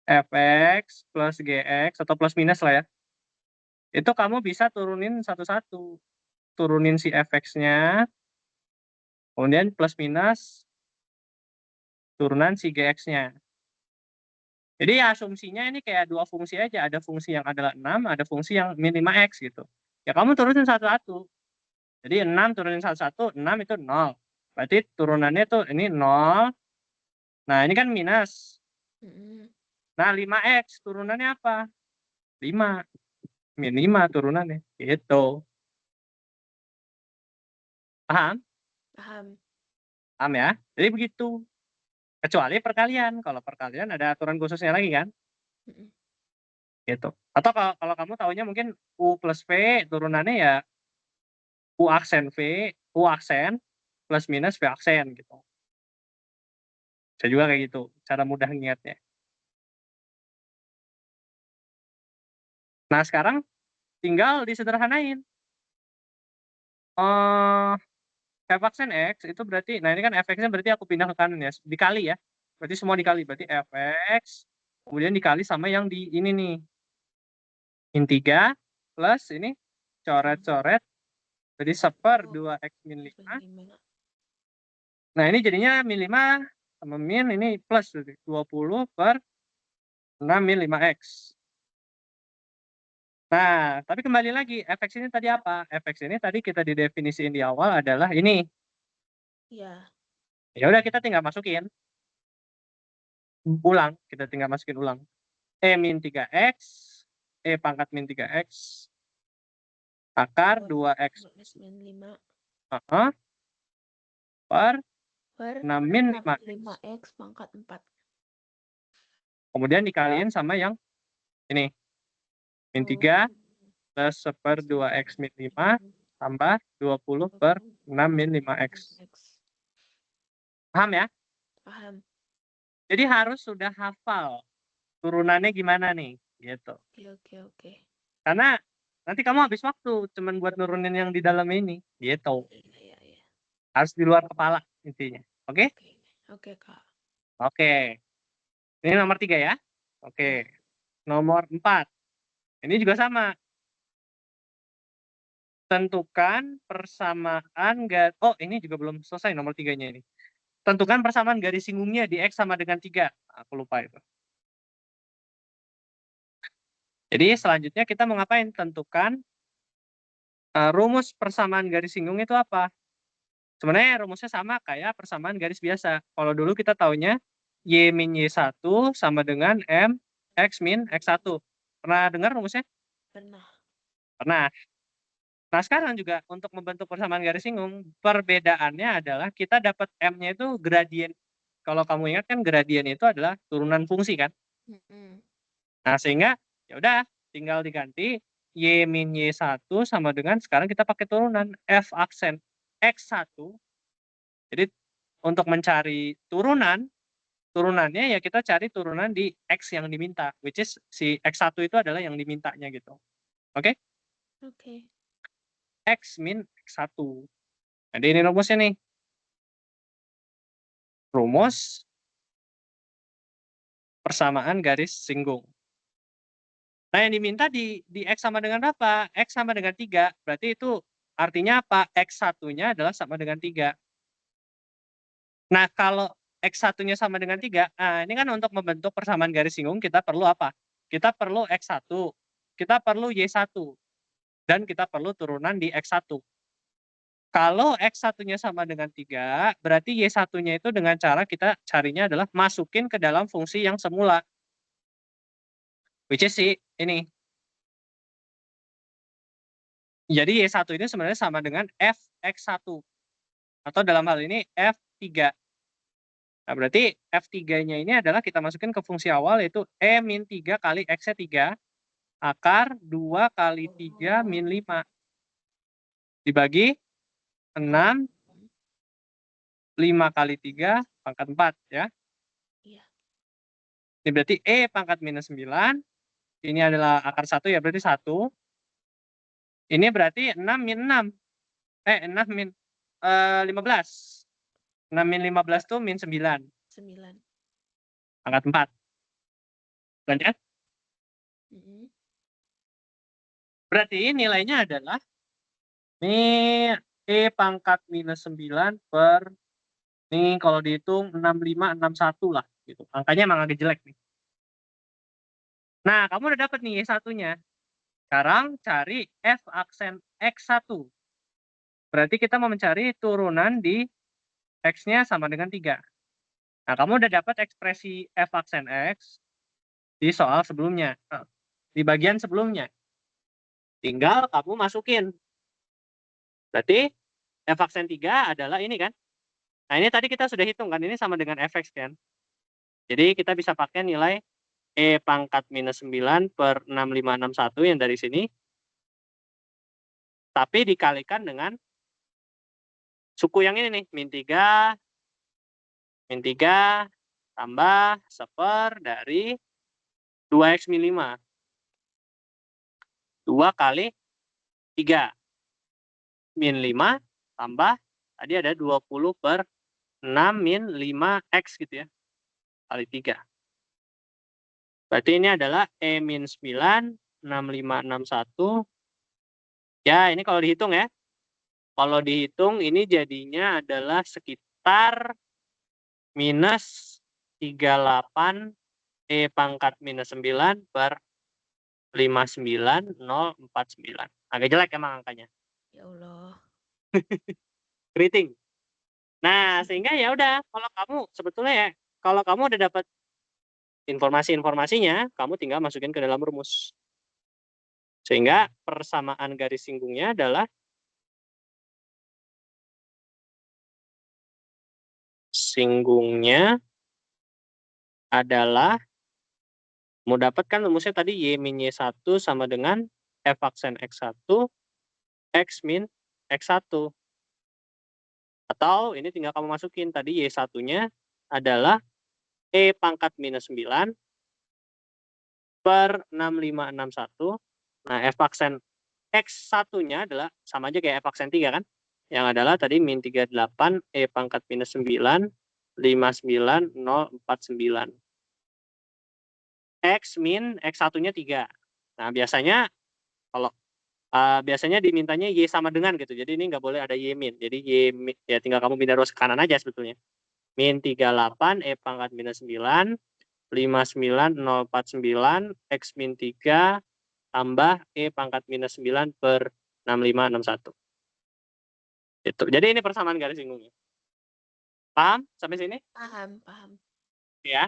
fx plus gx atau plus minus lah ya. Itu kamu bisa turunin satu-satu. Turunin si fx-nya, kemudian plus minus turunan si gx-nya. Jadi asumsinya ini kayak dua fungsi aja. Ada fungsi yang adalah 6, ada fungsi yang min 5x gitu. Ya kamu turunin satu-satu. Jadi 6 turunin satu-satu, 6 itu 0. Berarti turunannya tuh ini 0. Nah ini kan minus. Nah 5x turunannya apa? 5. Min 5 turunannya. Gitu. Paham? Paham. Paham ya? Jadi begitu. Kecuali perkalian. Kalau perkalian ada aturan khususnya lagi kan? Gitu. Atau kalau kamu tahunya mungkin U plus V turunannya ya U aksen V, U aksen plus minus V aksen gitu. Bisa juga kayak gitu. Cara mudah ngingatnya. Nah sekarang tinggal disederhanain. F aksen X itu berarti, nah ini kan fx-nya berarti aku pindah ke kanan ya, dikali ya. Berarti semua dikali, berarti fx, kemudian dikali sama yang di ini nih. Min 3 plus ini coret-coret, jadi 1/2x min 5. Nah ini jadinya min 5 sama min ini plus, 20/6 min 5x. Nah, tapi kembali lagi, fx ini tadi apa? Fx ini tadi kita didefinisiin di awal adalah ini. Iya. Ya udah kita tinggal masukin. Ulang, kita tinggal masukin ulang. E min 3x, E pangkat min 3x, akar 2x min 5 per 6 min 5x. 5x pangkat 4. Kemudian dikaliin sama yang ini. Min 3 plus 1/2x min 5 tambah 20/6 min 5x. Paham ya? Paham. Jadi harus sudah hafal turunannya gimana nih, gitu. Oke. Karena nanti kamu habis waktu cuman buat nurunin yang di dalam ini, gitu. Iya. Harus di luar kepala intinya. Oke? Oke, Kak. Oke. Ini nomor 3 ya. Oke. Nomor 4. Ini juga sama. Tentukan persamaan oh ini juga belum selesai nomor 3-nya ini. Tentukan persamaan garis singgungnya di X sama dengan 3. Aku lupa itu. Jadi selanjutnya kita mau ngapain? Tentukan rumus persamaan garis singgung itu apa? Sebenarnya rumusnya sama kayak persamaan garis biasa. Kalau dulu kita taunya Y min Y1 sama dengan M X min X1. Pernah dengar rumusnya? Pernah. Pernah. Nah sekarang juga untuk membentuk persamaan garis singgung, perbedaannya adalah kita dapat M-nya itu gradien. Kalau kamu ingat kan gradien itu adalah turunan fungsi kan? Nah sehingga ya udah tinggal diganti Y min Y1 sama dengan sekarang kita pakai turunan F aksen X1. Jadi untuk mencari turunannya ya kita cari turunan di X yang diminta, which is si X1 itu adalah yang dimintanya gitu. Oke? Oke. X min X1. Jadi ini rumusnya nih. Rumus persamaan garis singgung. Nah yang diminta di X sama dengan apa? X sama dengan 3. Berarti itu artinya apa? X1-nya adalah sama dengan 3. Nah kalau X1-nya sama dengan 3, nah ini kan untuk membentuk persamaan garis singgung kita perlu apa? Kita perlu X1, kita perlu Y1, dan kita perlu turunan di X1. Kalau X1-nya sama dengan 3, berarti Y1-nya itu dengan cara kita carinya adalah masukin ke dalam fungsi yang semula. Which is si ini. Jadi Y1 ini sebenarnya sama dengan Fx1. Atau dalam hal ini F3. Nah berarti F3-nya ini adalah kita masukin ke fungsi awal yaitu E min 3 kali X-nya 3. Akar 2 kali 3 min 5. Dibagi 6. 5 kali 3 pangkat 4 ya. Iya. Ini berarti E pangkat minus 9. Ini adalah akar 1 ya berarti 1. Ini berarti 6 min 6. 6 min 15. 6 min 15 itu min 9. 9. Pangkat 4. Kan ya? Mm-mm. Berarti nilainya adalah ini E pangkat minus 9 per, ini kalau dihitung 6561 lah. Gitu. Angkanya emang agak jelek nih. Nah, kamu udah dapat nih Y1-nya. Sekarang cari F aksen X1. Berarti kita mau mencari turunan di X-nya sama dengan 3. Nah, kamu udah dapat ekspresi F aksen X di soal sebelumnya. Di bagian sebelumnya. Tinggal kamu masukin. Berarti F aksen 3 adalah ini kan. Nah, ini tadi kita sudah hitung kan. Ini sama dengan Fx kan. Jadi kita bisa pakai nilai E pangkat minus 9 per 6561 yang dari sini. Tapi dikalikan dengan suku yang ini nih. Min 3 tambah 1 dari 2x min 5. 2 kali 3. Min 5 tambah, tadi ada 20 per 6 min 5x gitu ya. Kali 3. Berarti ini adalah E min 9, 6561. Ya, ini kalau dihitung ya. Kalau dihitung ini jadinya adalah sekitar minus 38 E pangkat minus 9 per 59049. Agak jelek emang angkanya. Ya Allah. Keriting. Nah, sehingga ya udah kalau kamu sebetulnya ya, kalau kamu udah dapat informasi-informasinya, kamu tinggal masukin ke dalam rumus. Sehingga persamaan garis singgungnya adalah singgungnya adalah mau dapatkan rumusnya tadi Y min Y1 sama dengan F aksen X1 X min X1. Atau ini tinggal kamu masukin tadi Y1-nya adalah E pangkat minus 9 per 6561. Nah, F aksen X1-nya adalah sama aja kayak F aksen 3 kan? Yang adalah tadi min 38 E pangkat minus 9 59049. X min X1-nya 3. Nah, biasanya kalau biasanya dimintanya Y sama dengan gitu. Jadi ini nggak boleh ada Y min. Jadi Y min, ya tinggal kamu pindah ruas ke kanan aja sebetulnya. Min 38 E pangkat minus 9 59049 X min 3 tambah E pangkat minus 9 per 6561. Itu. Jadi ini persamaan garis singgungnya. Paham sampai sini? Paham, paham. Ya.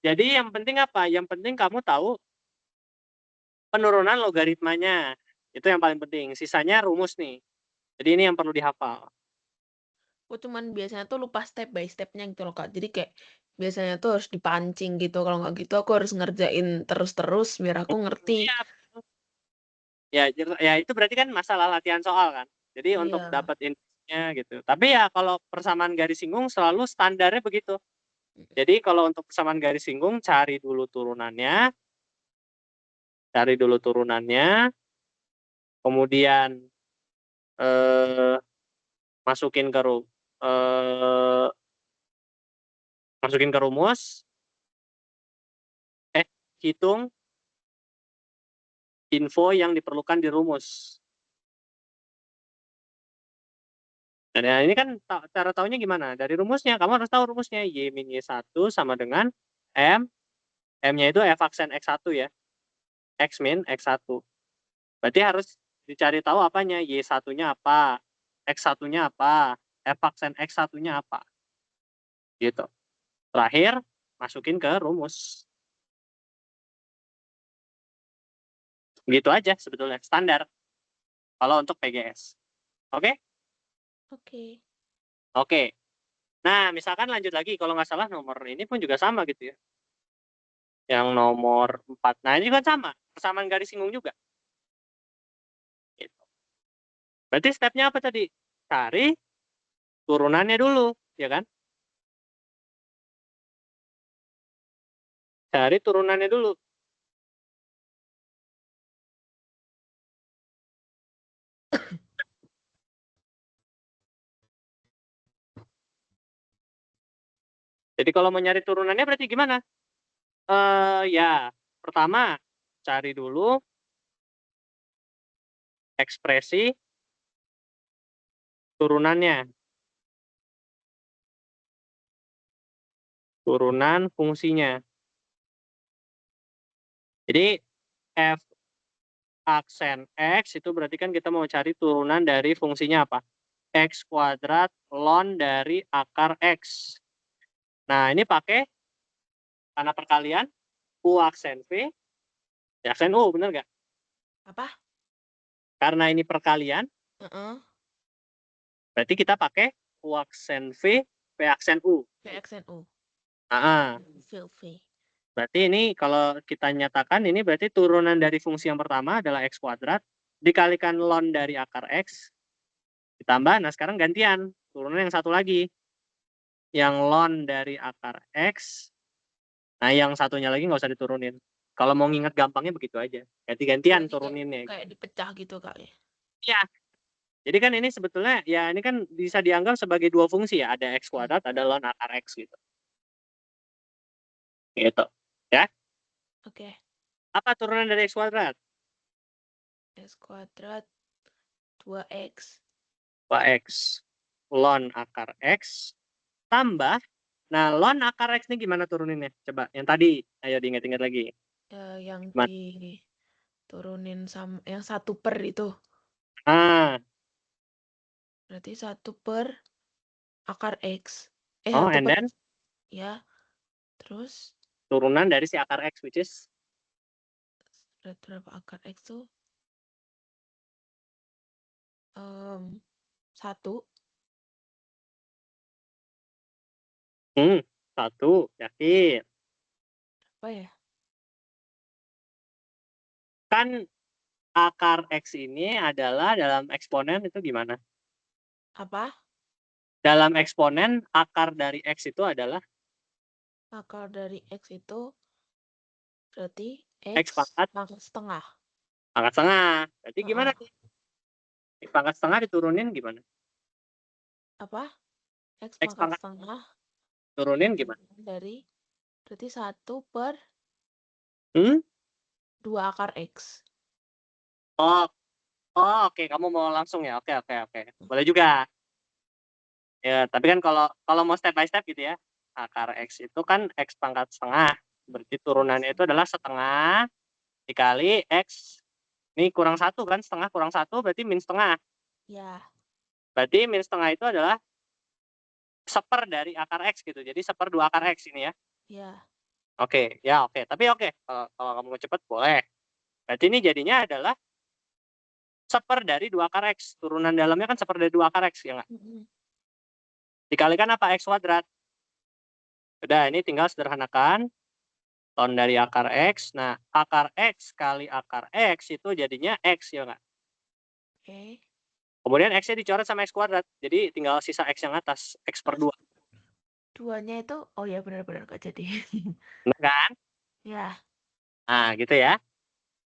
Jadi yang penting apa? Yang penting kamu tahu penurunan logaritmanya. Itu yang paling penting. Sisanya rumus nih. Jadi ini yang perlu dihafal. Aku cuman biasanya tuh lupa step by step-nya gitu loh, Kak. Jadi kayak biasanya tuh harus dipancing gitu. Kalau nggak gitu aku harus ngerjain terus-terus biar aku ngerti. Iya. Ya itu berarti kan masalah latihan soal kan. Jadi untuk Iya. dapat intinya gitu. Tapi ya kalau persamaan garis singgung selalu standarnya begitu. Jadi kalau untuk persamaan garis singgung cari dulu turunannya. Kemudian masukin ke eh, rumus, hitung info yang diperlukan di rumus. Dan ya, ini kan cara tahunya gimana? Dari rumusnya, kamu harus tahu rumusnya. Y min Y1 sama dengan M. M-nya itu F aksen X1 ya. X min X1. Berarti harus dicari tahu apanya. Y1-nya apa? X1-nya apa? F aksen X1-nya apa? Gitu. Terakhir, masukin ke rumus. Gitu aja sebetulnya. Standar. Kalau untuk PGS. Oke? Oke. Oke. Nah, misalkan lanjut lagi. Kalau nggak salah nomor ini pun juga sama gitu ya. Yang nomor 4. Nah, ini juga sama. Persamaan garis singgung juga. Gitu. Berarti stepnya apa tadi? Cari turunannya dulu. Ya kan? Cari turunannya dulu. Jadi kalau mau nyari turunannya berarti gimana? Ya, Pertama, cari dulu ekspresi turunannya. Turunan fungsinya. Jadi f aksen x itu berarti kan kita mau cari turunan dari fungsinya apa? X kuadrat ln dari akar x. Nah, ini pakai karena perkalian U aksen V, ya aksen U, bener nggak? Apa? Karena ini perkalian, Heeh. berarti kita pakai U aksen V, V aksen U. V aksen U. V. Berarti ini kalau kita nyatakan ini berarti turunan dari fungsi yang pertama adalah x kuadrat dikalikan ln dari akar x ditambah, nah sekarang gantian turunan yang satu lagi yang ln dari akar x, nah yang satunya lagi nggak usah diturunin. Kalau mau nginget gampangnya begitu aja, ganti-gantian turuninnya. Kayak dipecah gitu kak ya? Iya. Jadi kan ini sebetulnya ya ini kan bisa dianggap sebagai dua fungsi ya, ada x kuadrat, ada ln akar x gitu. Gitu. Ya. Oke. Apa turunan dari x kuadrat? X kuadrat 2x. 2x ln akar x tambah, nah ln akar x ini gimana turuninnya? Coba yang tadi, ayo diingat-ingat lagi. Yang Gimana? diturunin sama yang 1/per itu. Ah, Berarti 1/per akar x. oh, 1 and per then ya. Terus turunan dari si akar x, which is berapa akar x tuh? 1. 1, yakin. Apa ya? Kan akar x ini adalah dalam eksponen itu gimana? Apa? Dalam eksponen akar dari x itu adalah Akar dari x itu berarti x x pangkat setengah. pangkat setengah. Berarti gimana Heeh. nih? Pangkat setengah diturunin gimana? Apa? X X pangkat pangkat setengah turunin gimana? dari berarti 1/2 Hmm? akar x. Oh, oh oke, kamu mau langsung ya. Oke. Boleh juga. Ya, tapi kan kalau mau step by step gitu ya. Akar x itu kan x pangkat setengah. Berarti turunannya itu adalah setengah dikali x. Ini kurang 1 kan, setengah kurang 1 berarti min setengah. Ya. Berarti min setengah itu adalah 1/4 dari akar x gitu. Jadi 1/2 akar x ini ya. Ya. Oke, ya oke. Tapi oke, kalau kamu mau cepet boleh. Berarti ini jadinya adalah 1/4 dari 2 akar x. Turunan dalamnya kan 1/4 dari 2 akar x, ya nggak? Dikalikan apa? X kuadrat. Udah, ini tinggal sederhanakan. Ln dari akar x. Nah, akar x kali akar x itu jadinya x, ya nggak? Oke. Kemudian x-nya dicoret sama x kuadrat. Jadi tinggal sisa x yang atas, x per 2. 2-nya itu, oh ya benar-benar gak jadi. Benar kan? Ya. Nah, gitu ya.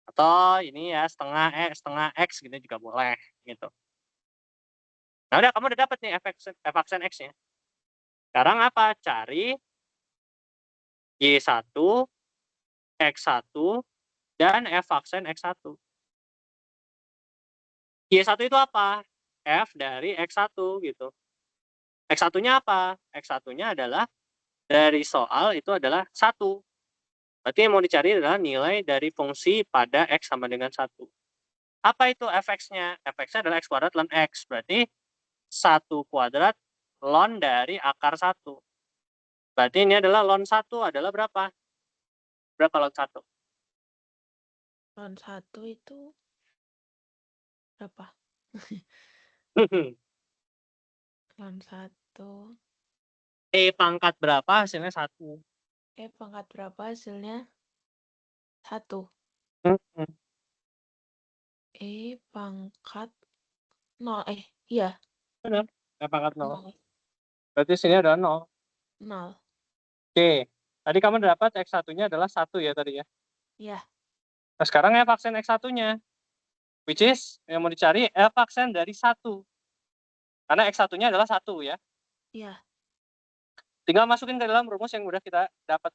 Atau ini ya setengah x gitu juga boleh gitu. Nah, udah kamu udah dapat nih f aksen x-nya. Sekarang apa? Cari y1, x1 dan f aksen x1. Y1 itu apa? F dari x1 gitu. X1-nya apa? X1-nya adalah dari soal itu adalah 1. Berarti yang mau dicari adalah nilai dari fungsi pada x sama dengan 1. Apa itu fx-nya? Fx-nya adalah x kuadrat ln x. Berarti 1 kuadrat ln dari akar 1. Berarti ini adalah ln 1 adalah berapa? Berapa ln 1? Ln 1 itu berapa? Ln 1. E pangkat berapa hasilnya 1? Pangkat berapa hasilnya? 1. Pangkat 0. Iya. Benar. E pangkat 0. 0. Berarti sini ada 0. 0. Oke. Tadi kamu dapat X1-nya adalah 1 ya tadi ya? Iya. Nah, sekarang F aksen X1-nya. Which is, yang mau dicari F aksen dari 1. Karena X1-nya adalah 1 ya. Iya. Tinggal masukin ke dalam rumus yang udah kita dapat.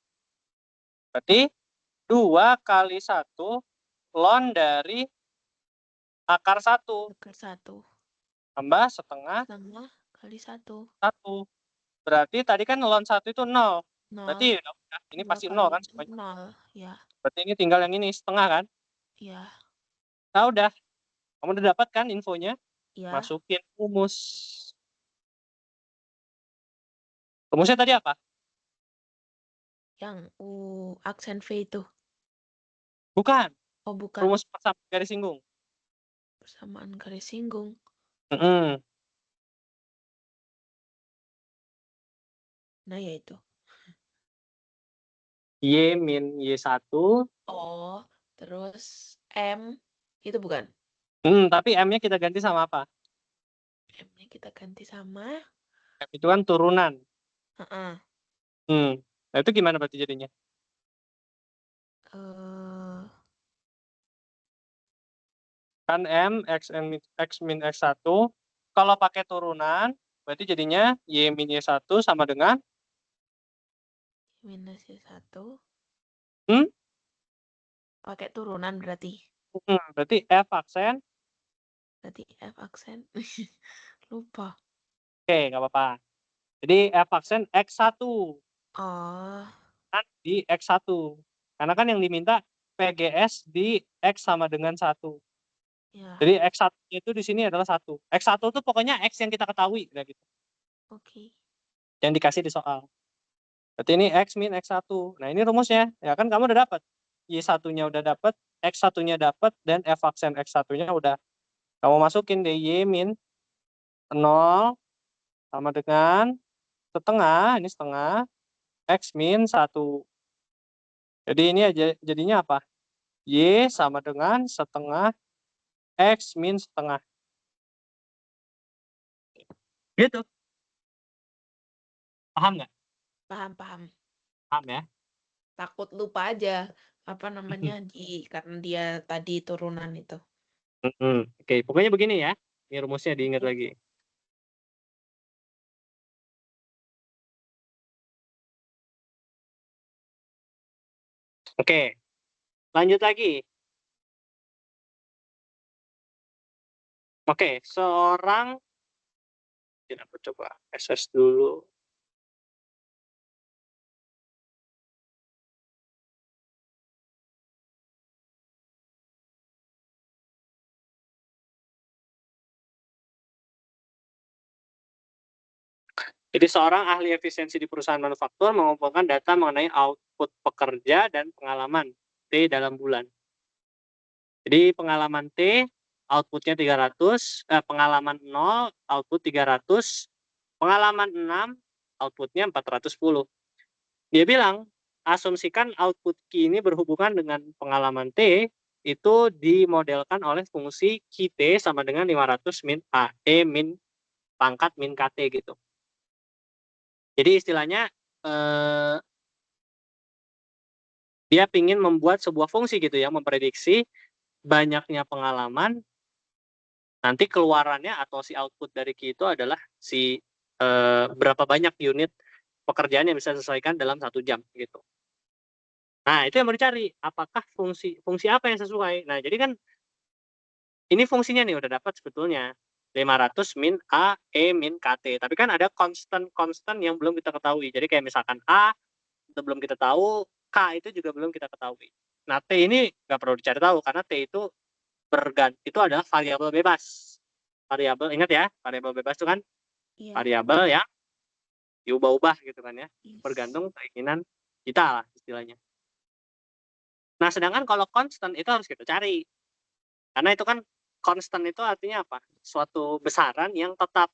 Berarti 2 kali 1 ln dari akar 1 Akar 1 tambah setengah kali 1. 1. Berarti tadi kan ln 1 itu 0. 0. Berarti ini 2 pasti 0 kali kan semuanya. 0, ya. Berarti ini tinggal yang ini setengah kan? Iya. Nah udah, kamu udah dapat kan infonya? Iya. Masukin rumus. Rumusnya tadi apa? Yang aksen V itu. Bukan. Oh, bukan. Rumus persamaan garis singgung. Persamaan garis singgung. Nah, ya itu. Y min Y1. Oh, terus M itu bukan? Tapi M-nya kita ganti sama apa? M-nya kita ganti sama M itu kan turunan. heeh. Nah itu gimana berarti jadinya? Kan M X min X1. Kalau pakai turunan, berarti jadinya Y min Y1 sama dengan? minus Y1. Hmm? Pakai turunan berarti. Berarti F aksen. Berarti F aksen. Lupa. Oke, nggak apa-apa. Jadi F aksen X1. Oh. Kan di X1. Karena kan yang diminta PGS di X sama dengan 1. Ya. Jadi X1 itu di sini adalah 1. X1 itu pokoknya X yang kita ketahui. Gitu. Oke. Yang dikasih di soal. Berarti ini X min X1. Nah ini rumusnya. Ya kan kamu udah dapat. Y1-nya udah dapat, X1-nya dapat, dan F aksen X1-nya udah. Kamu masukin deh Y min 0 sama dengan setengah, ini setengah, X min 1. Jadi ini aja jadinya apa? Y sama dengan setengah X min setengah. Gitu. Paham nggak? Paham. Paham ya? Takut lupa aja apa namanya karena dia tadi turunan itu. Oke, pokoknya begini ya. Ini rumusnya diingat lagi. Oke, lanjut lagi. Oke, seorang, aku coba SS dulu. Jadi seorang ahli efisiensi di perusahaan manufaktur mengumpulkan data mengenai output pekerja dan pengalaman T dalam bulan. Jadi pengalaman T, outputnya 300, pengalaman 0, output 300, pengalaman 6, outputnya 410. Dia bilang, asumsikan output Q ini berhubungan dengan pengalaman T, itu dimodelkan oleh fungsi QT sama dengan 500 min A, E min pangkat min KT gitu. Jadi istilahnya dia ingin membuat sebuah fungsi gitu ya, memprediksi banyaknya pengalaman, nanti keluarannya atau si output dari Q itu adalah si berapa banyak unit pekerjaan yang bisa diselesaikan dalam 1 jam gitu. Nah itu yang mau dicari, apakah fungsi apa yang sesuai. Nah jadi kan ini fungsinya nih udah dapat sebetulnya 500 min A, E min KT. Tapi kan ada constant yang belum kita ketahui. Jadi kayak misalkan A itu belum kita tahu, K itu juga belum kita ketahui. Nah T ini nggak perlu dicari tahu karena T itu itu adalah variabel bebas. Variabel, ingat ya, variabel bebas itu kan variabel yang diubah-ubah gitu kan ya, bergantung keinginan kita lah istilahnya. Nah sedangkan kalau constant itu harus kita cari. Karena itu kan constant itu artinya apa? Suatu besaran yang tetap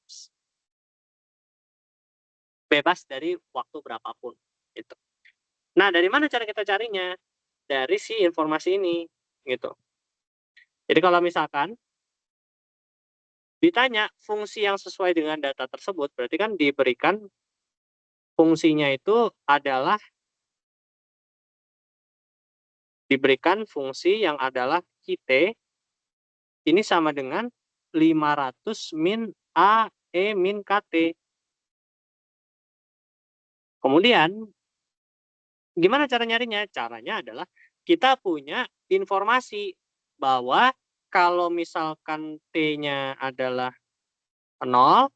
bebas dari waktu berapapun. Gitu. Nah, dari mana cara kita carinya? Dari si informasi ini. Gitu. Jadi kalau misalkan ditanya fungsi yang sesuai dengan data tersebut, berarti kan diberikan fungsinya itu adalah diberikan fungsi yang adalah QT ini sama dengan 500 min A, E min KT. Kemudian, gimana cara nyarinya? Caranya adalah kita punya informasi bahwa kalau misalkan T-nya adalah 0,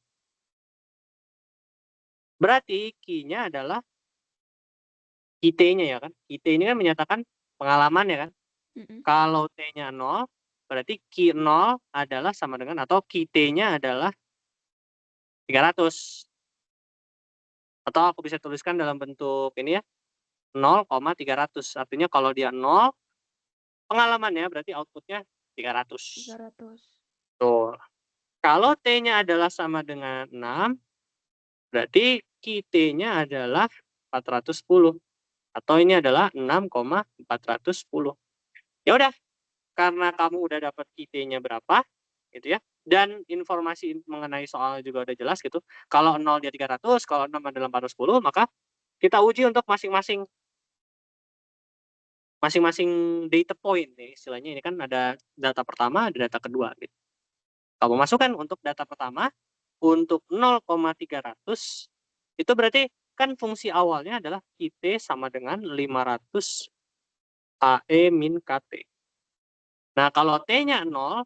berarti Q-nya adalah QT-nya ya kan. QT ini kan menyatakan pengalaman ya kan. Kalau T-nya 0, berarti Q0 adalah sama dengan atau QT-nya adalah 300. Atau aku bisa tuliskan dalam bentuk ini ya, 0,300. Artinya kalau dia 0, pengalamannya berarti outputnya 300. 300. Tuh. Kalau T-nya adalah sama dengan 6, berarti QT-nya adalah 410. Atau ini adalah 6,410. Ya udah, karena kamu udah dapat QT-nya berapa, gitu ya, dan informasi mengenai soalnya juga udah jelas gitu. Kalau 0 dia 300, kalau 6 adalah 410, maka kita uji untuk masing-masing data point nih istilahnya. Ini kan ada data pertama, ada data kedua gitu. Kamu masukkan untuk data pertama untuk 0,300 itu berarti kan fungsi awalnya adalah QT sama dengan 500 AE min KT. Nah, kalau T-nya 0,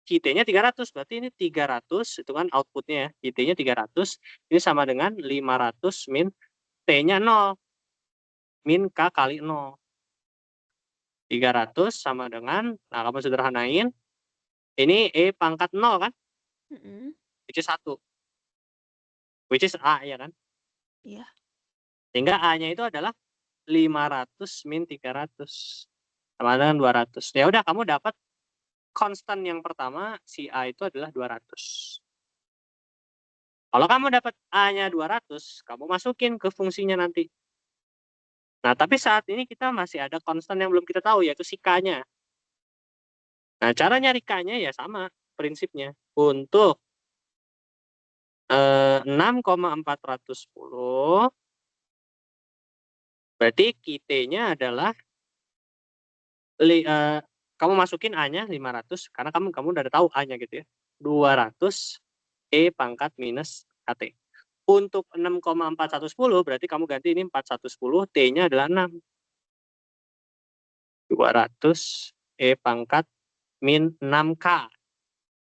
QT-nya 300, berarti ini 300 itu kan outputnya ya. QT-nya 300, ini sama dengan 500 min T-nya 0 min K kali 0. 300 sama dengan, nah kamu sederhanain, ini E pangkat 0 kan? Which is 1. Which is A ya kan? Iya. Sehingga A-nya itu adalah 500 min 300. Sama dengan 200. Ya udah, kamu dapat konstan yang pertama, si A itu adalah 200. Kalau kamu dapat A-nya 200, kamu masukin ke fungsinya nanti. Nah, tapi saat ini kita masih ada konstan yang belum kita tahu, yaitu si K-nya. Nah, cara nyari K-nya ya sama prinsipnya. Untuk 6,410, berarti QT-nya adalah, kamu masukin A-nya 500, karena kamu udah tahu A-nya gitu ya. 200 E pangkat minus KT. Untuk 6,4110 berarti kamu ganti ini 4110, T-nya adalah 6. 200 E pangkat min 6K.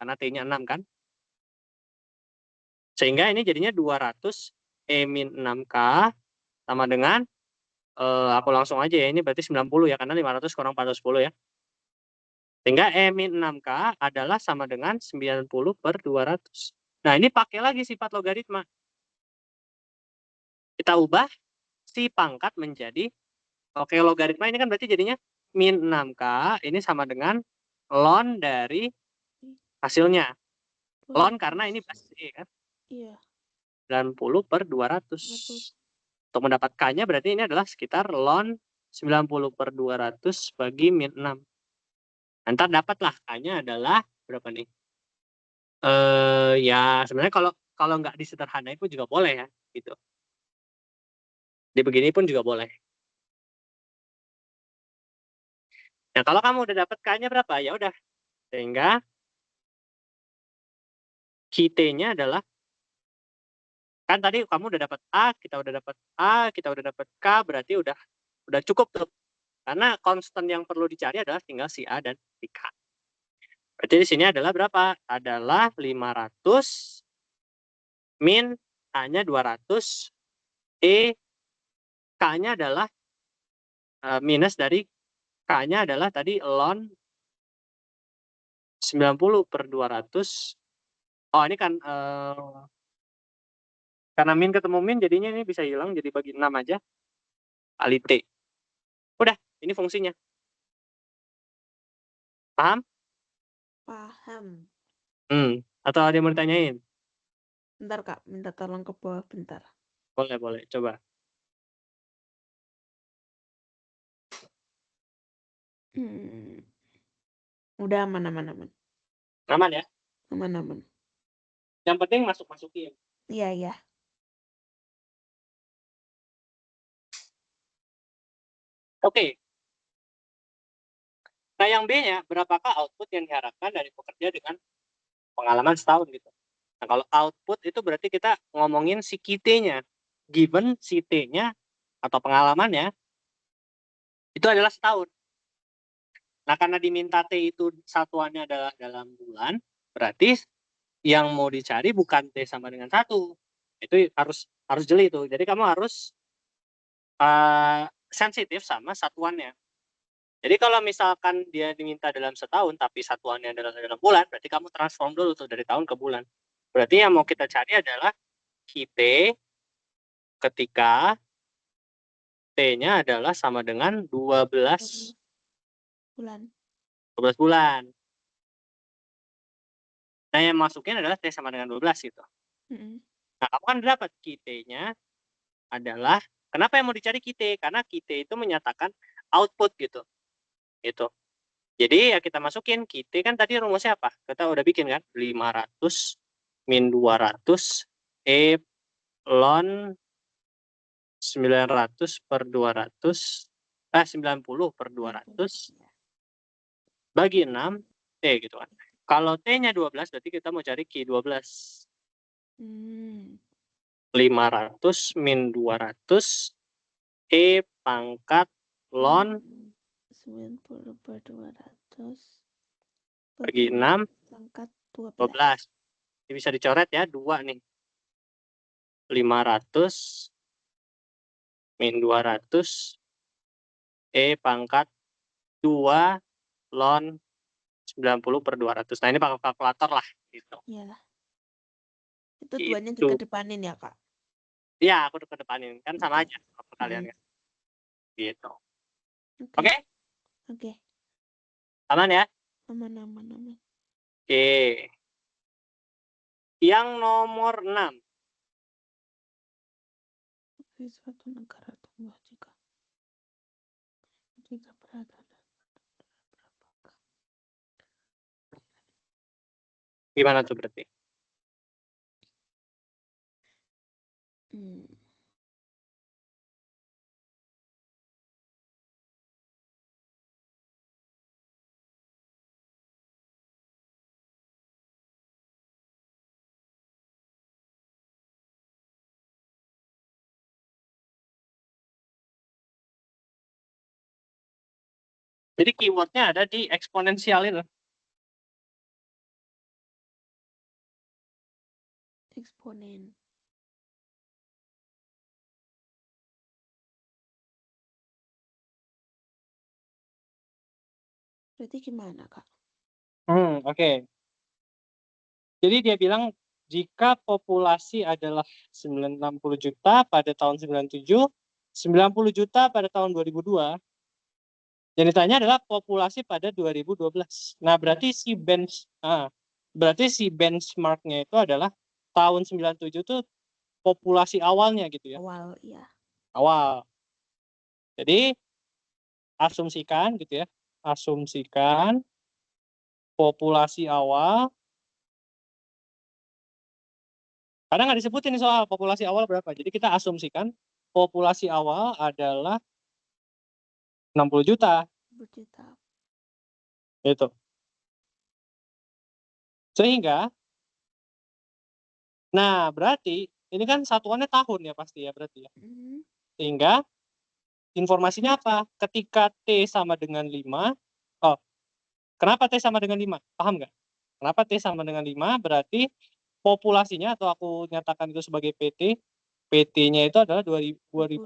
Karena T-nya 6 kan. Sehingga ini jadinya 200 E min 6K sama dengan, aku langsung aja ya, ini berarti 90 ya, karena 500 kurang 410 ya. Sehingga E min 6K adalah sama dengan 90 per 200. Nah, ini pakai lagi sifat logaritma. Kita ubah si pangkat menjadi, oke, logaritma ini kan berarti jadinya min 6K ini sama dengan ln dari hasilnya. Ln karena ini basis E kan. Iya. 90 per 200. Untuk mendapat K-nya berarti ini adalah sekitar ln 90 per 200 bagi min 6. Ntar dapatlah K-nya adalah berapa nih? Ya sebenarnya kalau nggak disederhanain pun juga boleh ya, gitu. Di begini pun juga boleh. Nah, kalau kamu udah dapat K-nya berapa, ya udah. Sehingga QT-nya adalah, kan tadi kamu udah dapat A, kita udah dapat K, berarti udah cukup tuh. Karena konstan yang perlu dicari adalah tinggal si A dan si K. Berarti di sini adalah berapa? Adalah 500 min A-nya 200, E K-nya adalah minus dari K-nya adalah tadi ln 90 per 200. Oh, ini kan karena min ketemu min jadinya ini bisa hilang, jadi bagi 6 aja kali T. Udah, ini fungsinya. Paham? Paham. Atau ada yang mau ditanyain? Bentar Kak, minta tolong ke bawah bentar. Boleh, coba. Udah aman. Aman ya? Aman. Yang penting masukin. Iya. Oke. Nah, yang B-nya, berapakah output yang diharapkan dari pekerja dengan pengalaman setahun gitu. Nah, kalau output itu berarti kita ngomongin si QT-nya. Given si T-nya atau pengalamannya Itu adalah setahun. Nah, karena diminta T itu satuannya adalah dalam bulan, berarti yang mau dicari bukan T sama dengan 1. Itu harus jeli itu. Jadi kamu harus sensitif sama satuannya. Jadi kalau misalkan dia diminta dalam setahun tapi satuannya adalah dalam bulan, berarti kamu transform dulu tuh dari tahun ke bulan. Berarti yang mau kita cari adalah T ketika T-nya adalah sama dengan 12 bulan. 12 bulan. Nah, yang masukin adalah T sama dengan 12 gitu. Nah, kamu kan dapat T-nya adalah, kenapa yang mau dicari T? Karena T itu menyatakan output gitu. Gitu. Jadi ya kita masukin T kan tadi rumusnya apa? Kita udah bikin kan? 500 min 200 E ln 900 per 200 90 per 200 bagi 6 T gitu kan. Kalau T-nya 12 berarti kita mau cari Q12. 500 min 200 E pangkat ln 90 per 200 bagi 6 pangkat 12. Ini bisa dicoret ya, 2 nih. 500 min 200 E pangkat 2 ln 90 per 200. Nah, ini pakai kalkulator lah gitu. Iya. Itu Gitu. duanya dikedepanin ya, Kak? Iya, aku kedepanin. Kan sama aja sama kalian kan. Gitu. Oke? Oke. Aman ya? Aman. Oke. Yang nomor 6. Suatu negara tumbuh jika berada. Gimana tuh berarti? Jadi keywordnya ada di eksponensial itu. Eksponen. Berarti gimana, Kak? Oke. Jadi dia bilang jika populasi adalah 60 juta pada tahun 97, 90 juta pada tahun 2002. Yang ditanya adalah populasi pada 2012. Nah, berarti si benchmarknya itu adalah tahun 97 itu populasi awalnya gitu ya. Awal, iya. Awal. Jadi asumsikan gitu ya. Asumsikan populasi awal. Karena nggak disebutin nih soal populasi awal berapa. Jadi kita asumsikan populasi awal adalah 60 juta. 60 juta. Gitu. Sehingga, nah berarti ini kan satuannya tahun ya pasti ya berarti ya. Sehingga informasinya apa? Ketika T sama dengan 5, kenapa T sama dengan 5? Paham nggak? Kenapa T sama dengan 5? Berarti populasinya atau aku nyatakan itu sebagai PT, PT-nya itu adalah 2012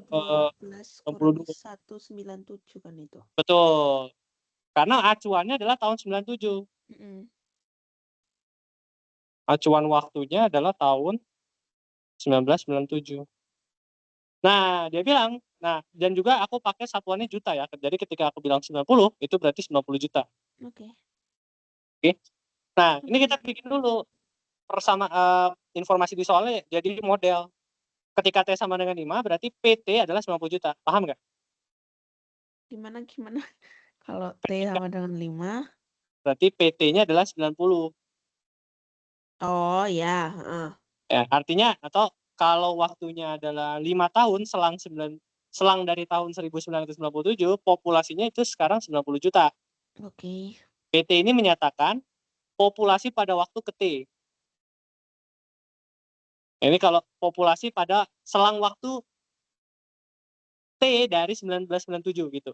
kurang 197 kan itu. Betul. Karena acuannya adalah tahun 97. Acuan waktunya adalah tahun 1997. Nah, dia bilang, dan juga aku pakai satuannya juta ya. Jadi ketika aku bilang 90, itu berarti 90 juta. Oke. Nah, ini kita bikin dulu informasi di soalnya jadi model. Ketika T sama dengan 5, berarti PT adalah 90 juta. Paham nggak? Gimana? Kalau T sama dengan 5? Berarti PT-nya adalah 90. Oh, ya. Ya, artinya, atau kalau waktunya adalah 5 tahun, selang dari tahun 1997, populasinya itu sekarang 90 juta. Oke. PT ini menyatakan populasi pada waktu ke T. Ini kalau populasi pada selang waktu T dari 1997 gitu.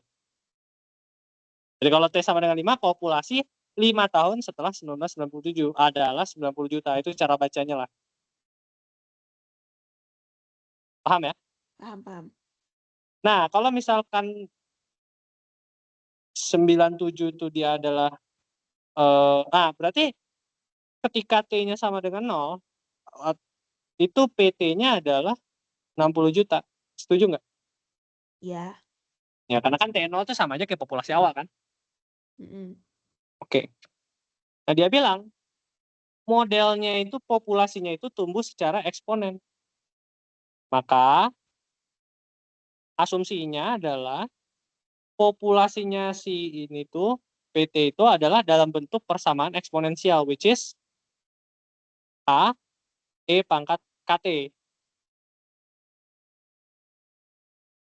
Jadi kalau T sama dengan 5, populasi 5 tahun setelah 1997 adalah 90 juta. Itu cara bacanya lah. Paham ya? Paham. Nah, kalau misalkan 97 itu dia adalah berarti ketika T-nya sama dengan 0, itu PT-nya adalah 60 juta. Setuju nggak? Ya. Ya, karena kan T0 itu sama aja kayak populasi awal kan? Oke. Nah, dia bilang modelnya itu populasinya itu tumbuh secara eksponen. Maka asumsinya adalah populasinya si ini tuh PT itu adalah dalam bentuk persamaan eksponensial, which is A E pangkat KT.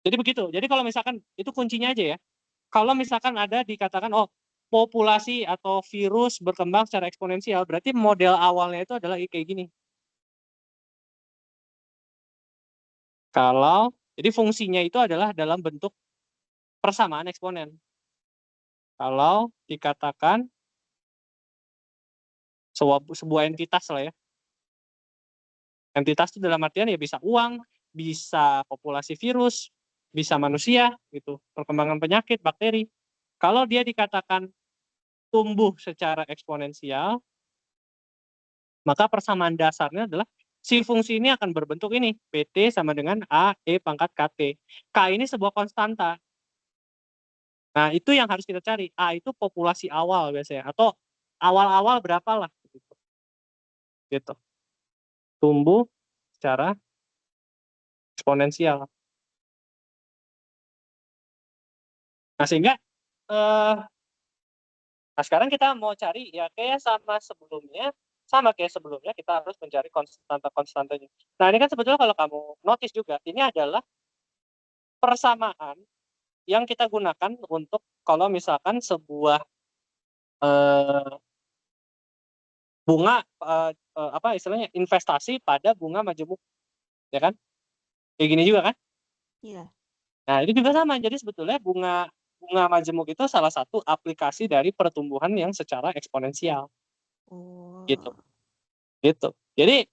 Jadi begitu. Jadi kalau misalkan itu kuncinya aja ya. Kalau misalkan ada dikatakan populasi atau virus berkembang secara eksponensial, berarti model awalnya itu adalah kayak gini. Jadi fungsinya itu adalah dalam bentuk persamaan eksponen. Kalau dikatakan sebuah entitas lah ya. Entitas itu dalam artian ya bisa uang, bisa populasi virus, bisa manusia gitu, perkembangan penyakit, bakteri. Kalau dia dikatakan tumbuh secara eksponensial, maka persamaan dasarnya adalah si fungsi ini akan berbentuk ini, PT sama dengan A E pangkat KT. K ini sebuah konstanta. Nah, itu yang harus kita cari. A itu populasi awal biasanya, atau awal-awal berapa lah. Gitu. Tumbuh secara eksponensial. Nah, sehingga nah sekarang kita mau cari ya kayak sama kayak sebelumnya kita harus mencari konstantanya. Nah, ini kan sebetulnya kalau kamu notice juga, ini adalah persamaan yang kita gunakan untuk kalau misalkan sebuah bunga apa istilahnya investasi pada bunga majemuk, ya kan? Kayak gini juga kan? Iya. Nah, itu juga sama. Jadi sebetulnya bunga majemuk itu salah satu aplikasi dari pertumbuhan yang secara eksponensial. Gitu. Gitu. Jadi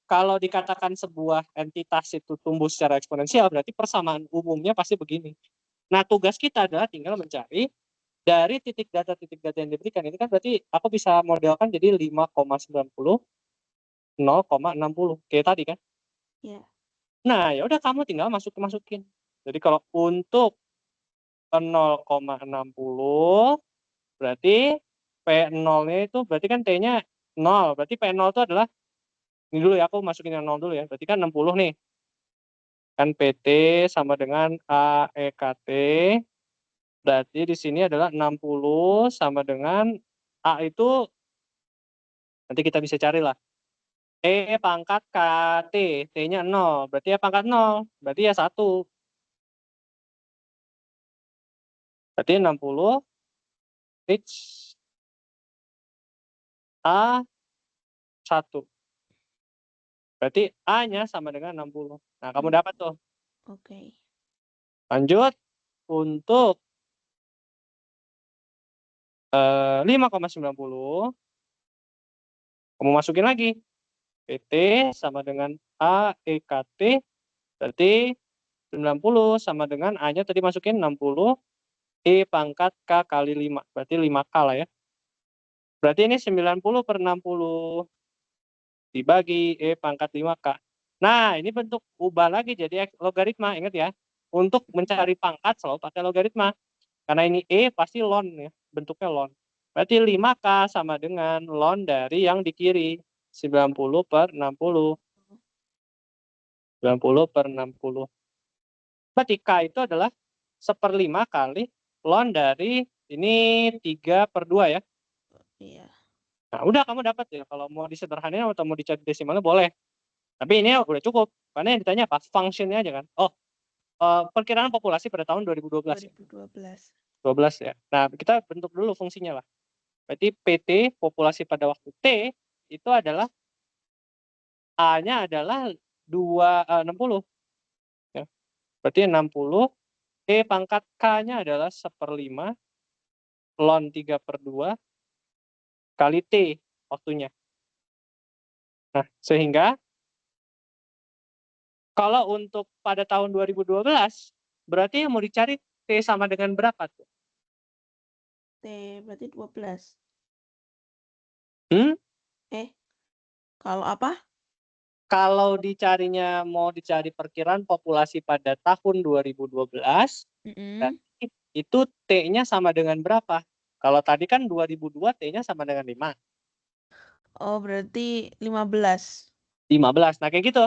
kalau dikatakan sebuah entitas itu tumbuh secara eksponensial, berarti persamaan umumnya pasti begini. Nah, tugas kita adalah tinggal mencari dari titik data yang diberikan. Ini kan berarti aku bisa modelkan jadi 5,90, 0,60 kayak tadi kan. Iya. Nah, ya udah kamu tinggal masukin. Jadi kalau untuk 0,60 berarti P0-nya itu berarti kan T-nya 0. Berarti P0 itu adalah ini dulu ya, aku masukin yang 0 dulu ya. Berarti kan 60 nih. Kan PT sama dengan AEKT. Berarti di sini adalah 60 sama dengan A itu nanti kita bisa carilah. E pangkat KT, T-nya 0. Berarti ya pangkat 0. Berarti ya 1. Berarti 60 reach A 1. Berarti A-nya sama dengan 60. Nah, kamu dapat tuh. Oke. Lanjut untuk 5,90 kamu masukin lagi. PT sama dengan AEKT berarti 90 sama dengan A-nya tadi masukin 60 E pangkat K kali 5. Berarti 5K lah ya. Berarti ini 90/60 dibagi E pangkat 5K. Nah, ini bentuk ubah lagi jadi logaritma, ingat ya. Untuk mencari pangkat selalu pakai logaritma. Karena ini E pasti ln ya, bentuknya ln. Berarti 5K sama dengan ln dari yang di kiri, 90/60. 90/60. Berarti K itu adalah 1/5 kali ln dari ini 3/2 ya. Iya. Nah, udah kamu dapat ya. Kalau mau disederhanain atau mau dicari desimalnya boleh. Tapi ini udah cukup. Karena yang ditanya apa? Functionnya aja kan. Perkiraan populasi pada tahun 2012 ya. 12 ya. Nah, kita bentuk dulu fungsinya lah. Berarti PT populasi pada waktu T itu adalah A-nya adalah 60. Ya. Berarti 60 E pangkat K-nya adalah 1/5 ln 3/2 kali T waktunya. Nah, sehingga kalau untuk pada tahun 2012, berarti yang mau dicari T sama dengan berapa tuh? T berarti 12. Hmm? Kalau apa? Kalau mau dicari perkiraan populasi pada tahun 2012, berarti itu T-nya sama dengan berapa? Kalau tadi kan 2002 T-nya sama dengan 5. Oh, berarti 15. 15. Nah, kayak gitu.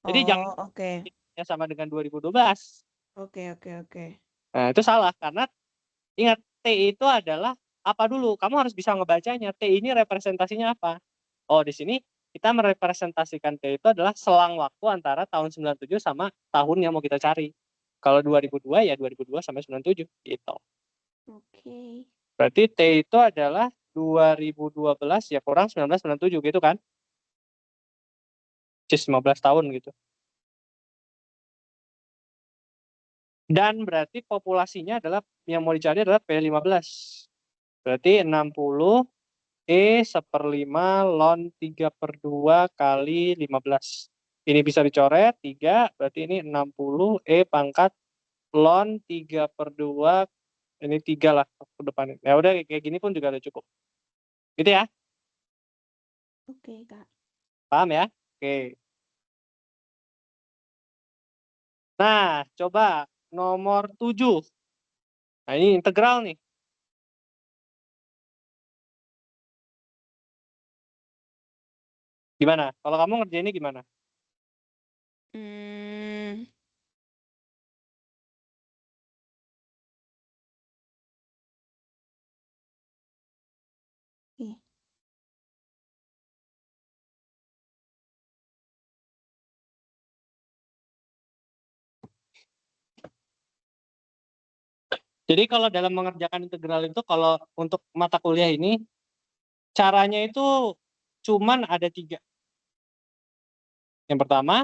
Jadi jangan Oh, oke. T-nya sama dengan 2012. Oke. Nah, itu salah karena ingat T itu adalah apa dulu? Kamu harus bisa ngebacanya. T ini representasinya apa? Oh, di sini kita merepresentasikan T itu adalah selang waktu antara tahun 97 sama tahun yang mau kita cari. Kalau 2002 ya 2002 sampai 97 gitu. Oke. Berarti T itu adalah 2012 ya kurang 1997 gitu kan? Just 15 tahun gitu. Dan berarti populasinya adalah yang mau dicari adalah P15. Berarti 60 E/5 ln 3/2 kali 15. Ini bisa dicoret 3, berarti ini 60 E pangkat ln 3/2, ini 3 lah ke depan. Ya udah kayak gini pun juga udah cukup. Gitu ya? Oke, Kak. Paham ya? Oke. Nah, coba nomor 7. Nah, ini integral nih. Gimana? Kalau kamu ngerjainnya gimana? Ih. Jadi kalau dalam mengerjakan integral itu, kalau untuk mata kuliah ini, caranya itu cuman ada 3. Yang pertama,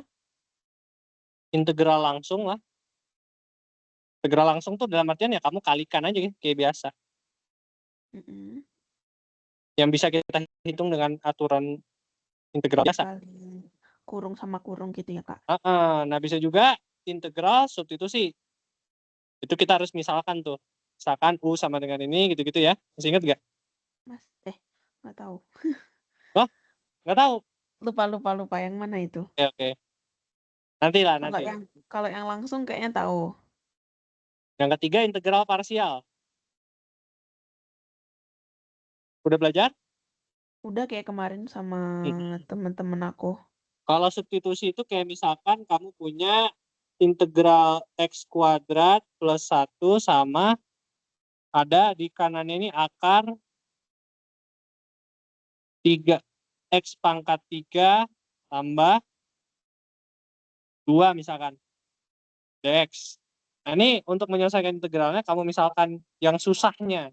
integral langsung lah. Integral langsung tuh dalam artian ya kamu kalikan aja kayak biasa. Yang bisa kita hitung dengan aturan integral biasa. Kali kurung sama kurung gitu ya, Kak? Nah, bisa juga integral substitusi. Itu kita harus misalkan tuh. Misalkan U sama dengan ini, gitu-gitu ya. Masih ingat nggak? Mas, nggak tahu. Oh, nggak tahu? Lupa yang mana itu? Oke. Nanti. Kalau yang langsung kayaknya tahu. Yang ketiga integral parsial. Udah belajar? Udah kayak kemarin sama temen-temen aku. Kalau substitusi itu kayak misalkan kamu punya integral X kuadrat plus 1 sama ada di kanannya ini akar 3 X pangkat 3 tambah 2 misalkan dx. Nah, ini untuk menyelesaikan integralnya kamu misalkan yang susahnya.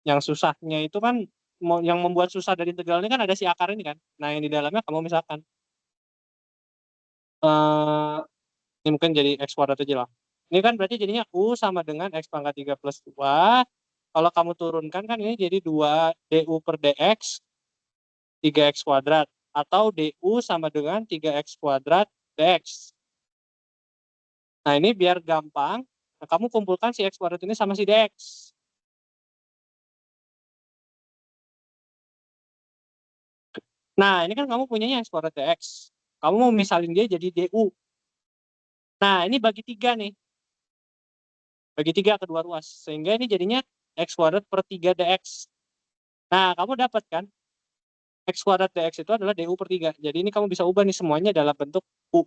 Yang susahnya itu kan yang membuat susah dari integralnya kan ada si akar ini kan. Nah, yang di dalamnya kamu misalkan ini mungkin jadi X kuadrat aja lah. Ini kan berarti jadinya U sama dengan X pangkat 3 plus 2. Kalau kamu turunkan kan ini jadi 2 DU per DX 3X kuadrat. Atau DU sama dengan 3X kuadrat DX. Nah, ini biar gampang, kamu kumpulkan si X kuadrat ini sama si DX. Nah, ini kan kamu punyanya X kuadrat DX. Kamu mau misalin dia jadi DU. Nah, ini bagi 3 nih. Bagi 3 kedua ruas. Sehingga ini jadinya X kuadrat per 3 DX. Nah, kamu dapat kan? X kuadrat DX itu adalah DU per 3. Jadi ini kamu bisa ubah nih semuanya dalam bentuk U.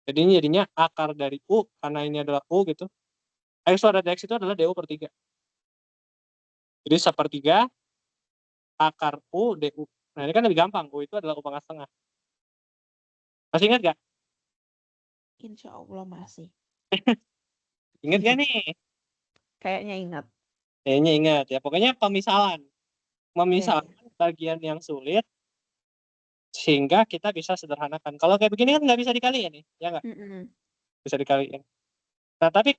Jadi ini jadinya akar dari U, karena ini adalah U gitu. X kuadrat DX itu adalah DU per 3. Jadi 1/3 akar U DU. Nah, ini kan lebih gampang. U itu adalah U pangkat setengah. Masih ingat gak? Insya Allah masih. Ingat gak nih? Kayaknya ingat. Kayaknya ingat ya. Pokoknya pemisalan. Memisahkan bagian yang sulit sehingga kita bisa sederhanakan. Kalau kayak begini kan nggak bisa dikaliin nih, ya nggak? Bisa dikaliin. Nah, tapi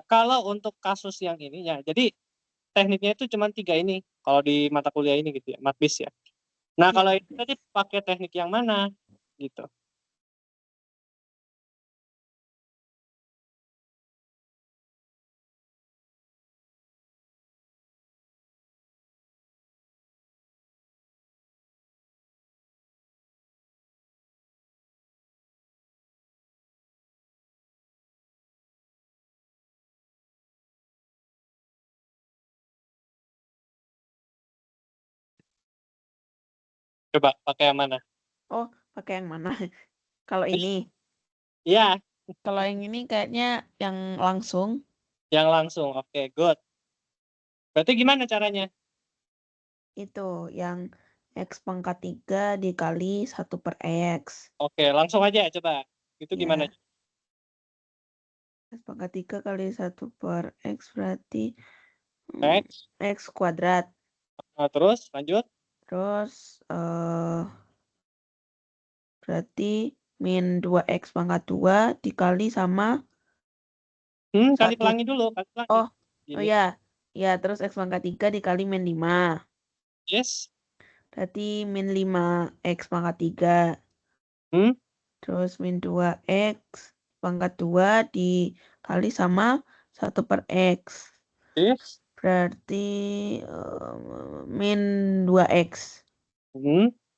Kalau untuk kasus yang ininya, jadi tekniknya itu cuma 3 ini, kalau di mata kuliah ini gitu ya, matbis ya. Nah, Iya. kalau itu tadi pakai teknik yang mana? Gitu. Coba pakai yang mana? Oh, pakai yang mana? Kalau ini. Iya, Kalau yang ini kayaknya yang langsung. yang langsung. Oke, good. Berarti gimana caranya? Itu yang X pangkat 3 dikali 1/X. Oke, langsung aja coba. Itu gimana? Ya. X pangkat 3 kali 1/X berarti X. X kuadrat. Nah, terus lanjut. Terus berarti min 2X pangkat 2 dikali sama Kali 1. pelangi dulu, kali pelangi. Oh Gini. ya. Ya, terus X pangkat 3 dikali min 5. Yes. Berarti min 5X pangkat 3. Hmm, Terus min 2X pangkat 2 dikali sama 1/X. yes. Berarti min 2X.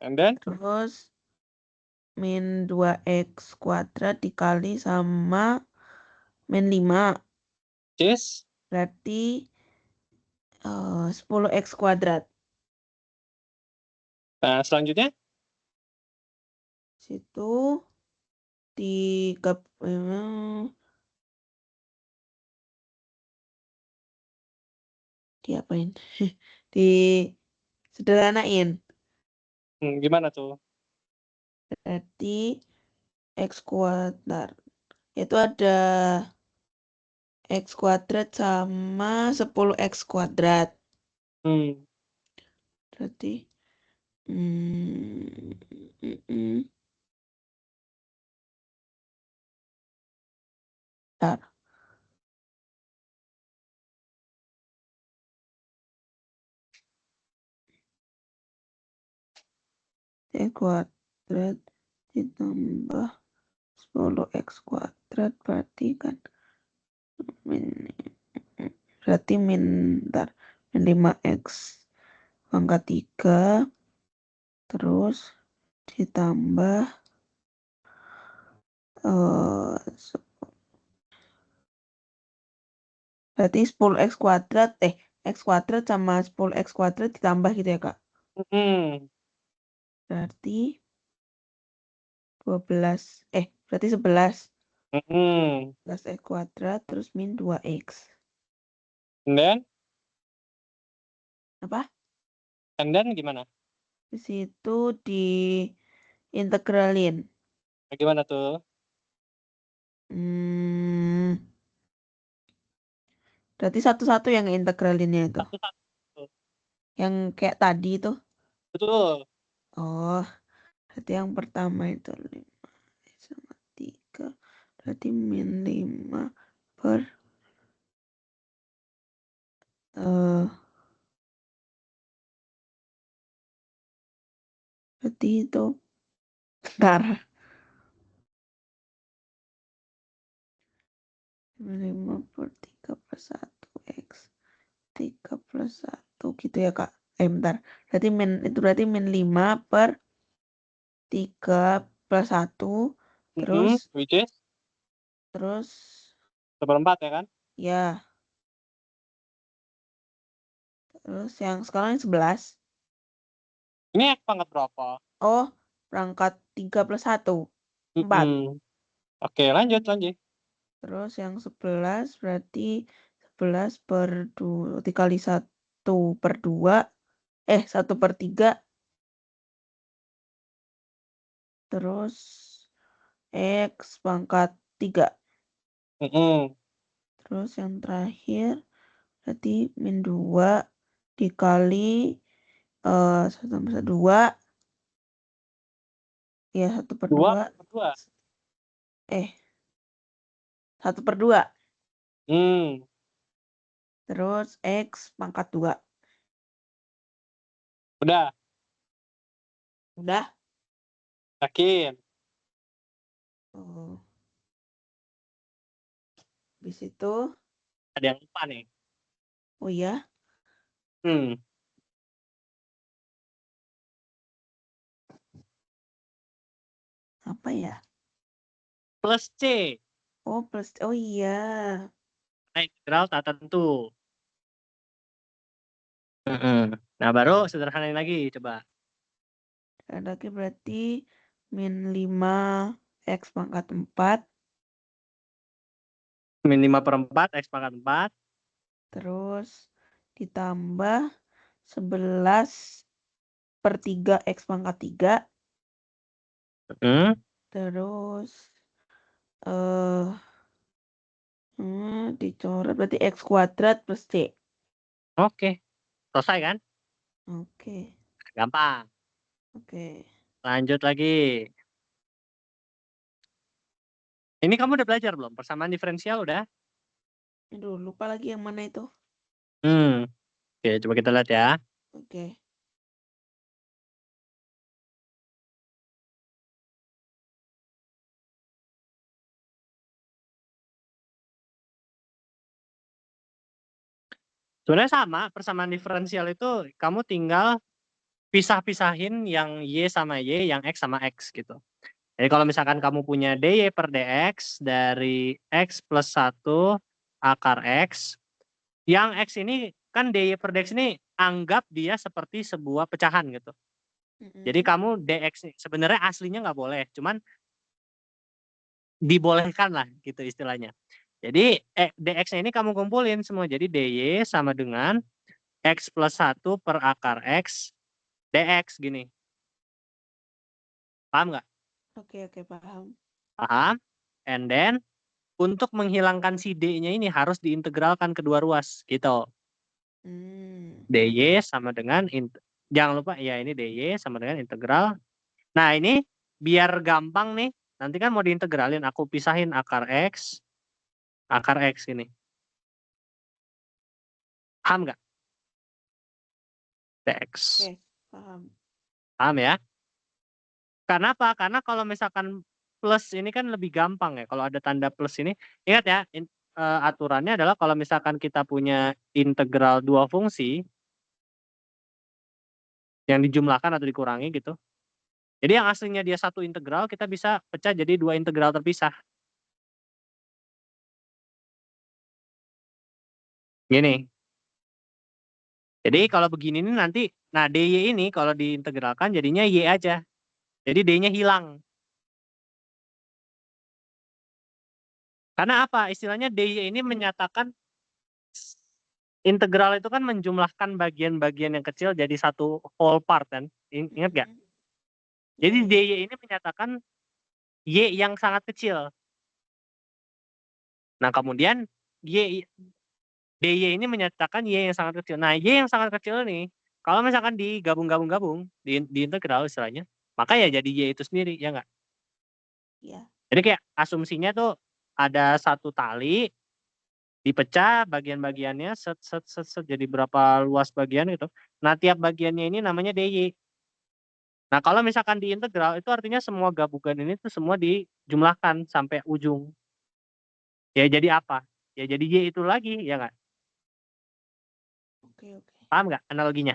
And then? Terus min 2X kuadrat dikali sama min 5. Yes. Berarti 10X kuadrat. Nah, selanjutnya? Situ diapain? Disederhanain. Gimana tuh? Berarti X kuadrat. Itu ada X kuadrat sama 10X kuadrat. Berarti bentar. X kuadrat ditambah 10X kuadrat berarti kan berarti min 5X pangkat 3 terus ditambah berarti 10X kuadrat X kuadrat sama 10X kuadrat ditambah gitu ya Kak. Berarti 12 berarti 11. 11X kuadrat terus min 2X. And then? Apa? And then gimana? Di situ diintegralin. Gimana tuh? Berarti satu-satu yang integralinnya itu. Satu-satu. Yang kayak tadi itu. Betul. Oh, berarti yang pertama itu 5 sama 3. Berarti min 5 per berarti itu bentar. 5 per 3 plus 1X 3 plus 1 gitu ya Kak. Bentar. Berarti itu berarti min 5 per 3 plus 1 terus Which is? Terus 1/4 ya kan? ya. Terus yang sekarang yang 11. Ini X pangkat berapa? Oh, perangkat 3 plus 1. 4. Oke, lanjut. Terus yang 11 berarti 11 per 2 dikali 1/2. 1/3. Terus X pangkat 3. Terus yang terakhir berarti min 2 dikali 1/2. Ya, 1/2. 2/2. 1/2. Terus X pangkat 2. Udah, Udah? yakin. Oh. Habis itu, Ada yang lupa nih. oh ya, Hmm, apa ya? plus C. Oh, plus, oh iya. Nah, integral tak tentu. Nah, baru sederhanain lagi, coba. Ada lagi berarti min 5 X pangkat 4. Min 5/4, X pangkat 4. Terus ditambah 11/3 X pangkat 3. Hmm, Terus eh dicoret berarti X kuadrat plus C. Oke, selesai kan? Oke. Gampang. Oke. Lanjut lagi. Ini kamu udah belajar belum? Persamaan diferensial udah? Aduh, lupa lagi yang mana itu. Oke, coba kita lihat ya. Oke. Sebenarnya sama, persamaan diferensial itu kamu tinggal pisah-pisahin yang Y sama Y, yang X sama X gitu. Jadi kalau misalkan kamu punya dy per dx dari X plus 1 akar X, yang X ini kan dy per dx ini anggap dia seperti sebuah pecahan gitu. Jadi kamu dx sebenarnya aslinya nggak boleh, cuman dibolehkan lah gitu istilahnya. Jadi dx ini kamu kumpulin semua. Jadi dy sama dengan X plus 1 per akar X dx gini. Paham nggak? Oke, paham. Paham? And then untuk menghilangkan si D-nya ini harus diintegralkan kedua ruas gitu. dy sama dengan jangan lupa ya ini dy sama dengan integral. Nah, ini biar gampang nih. Nanti kan mau diintegralin, aku pisahin akar X ini. Paham nggak? dx. Oke, paham. Paham ya? Karena apa? Karena kalau misalkan plus ini kan lebih gampang ya. Kalau ada tanda plus ini, ingat ya, aturannya adalah kalau misalkan kita punya integral dua fungsi yang dijumlahkan atau dikurangi gitu. Jadi yang aslinya dia satu integral, kita bisa pecah jadi dua integral terpisah. Gini. Jadi kalau begini nih nanti, nah dy ini kalau diintegralkan jadinya y aja. Jadi d-nya hilang. Karena apa? Istilahnya dy ini menyatakan integral itu kan menjumlahkan bagian-bagian yang kecil jadi satu whole part kan. Ingat gak? Jadi Iya. dy ini menyatakan y yang sangat kecil. Nah kemudian dy ini menyatakan y yang sangat kecil. Nah y yang sangat kecil nih, kalau misalkan digabung-gabung-gabung, diintegral istilahnya, maka ya jadi y itu sendiri, ya nggak? Iya. Jadi kayak asumsinya tuh ada satu tali, dipecah bagian-bagiannya, set, set, set, set, jadi berapa luas bagian gitu. Nah tiap bagiannya ini namanya dy. Nah kalau misalkan diintegral, itu artinya semua gabungan ini tuh semua dijumlahkan sampai ujung. Ya jadi apa? Ya jadi y itu lagi, ya nggak? Oke. Paham nggak analoginya?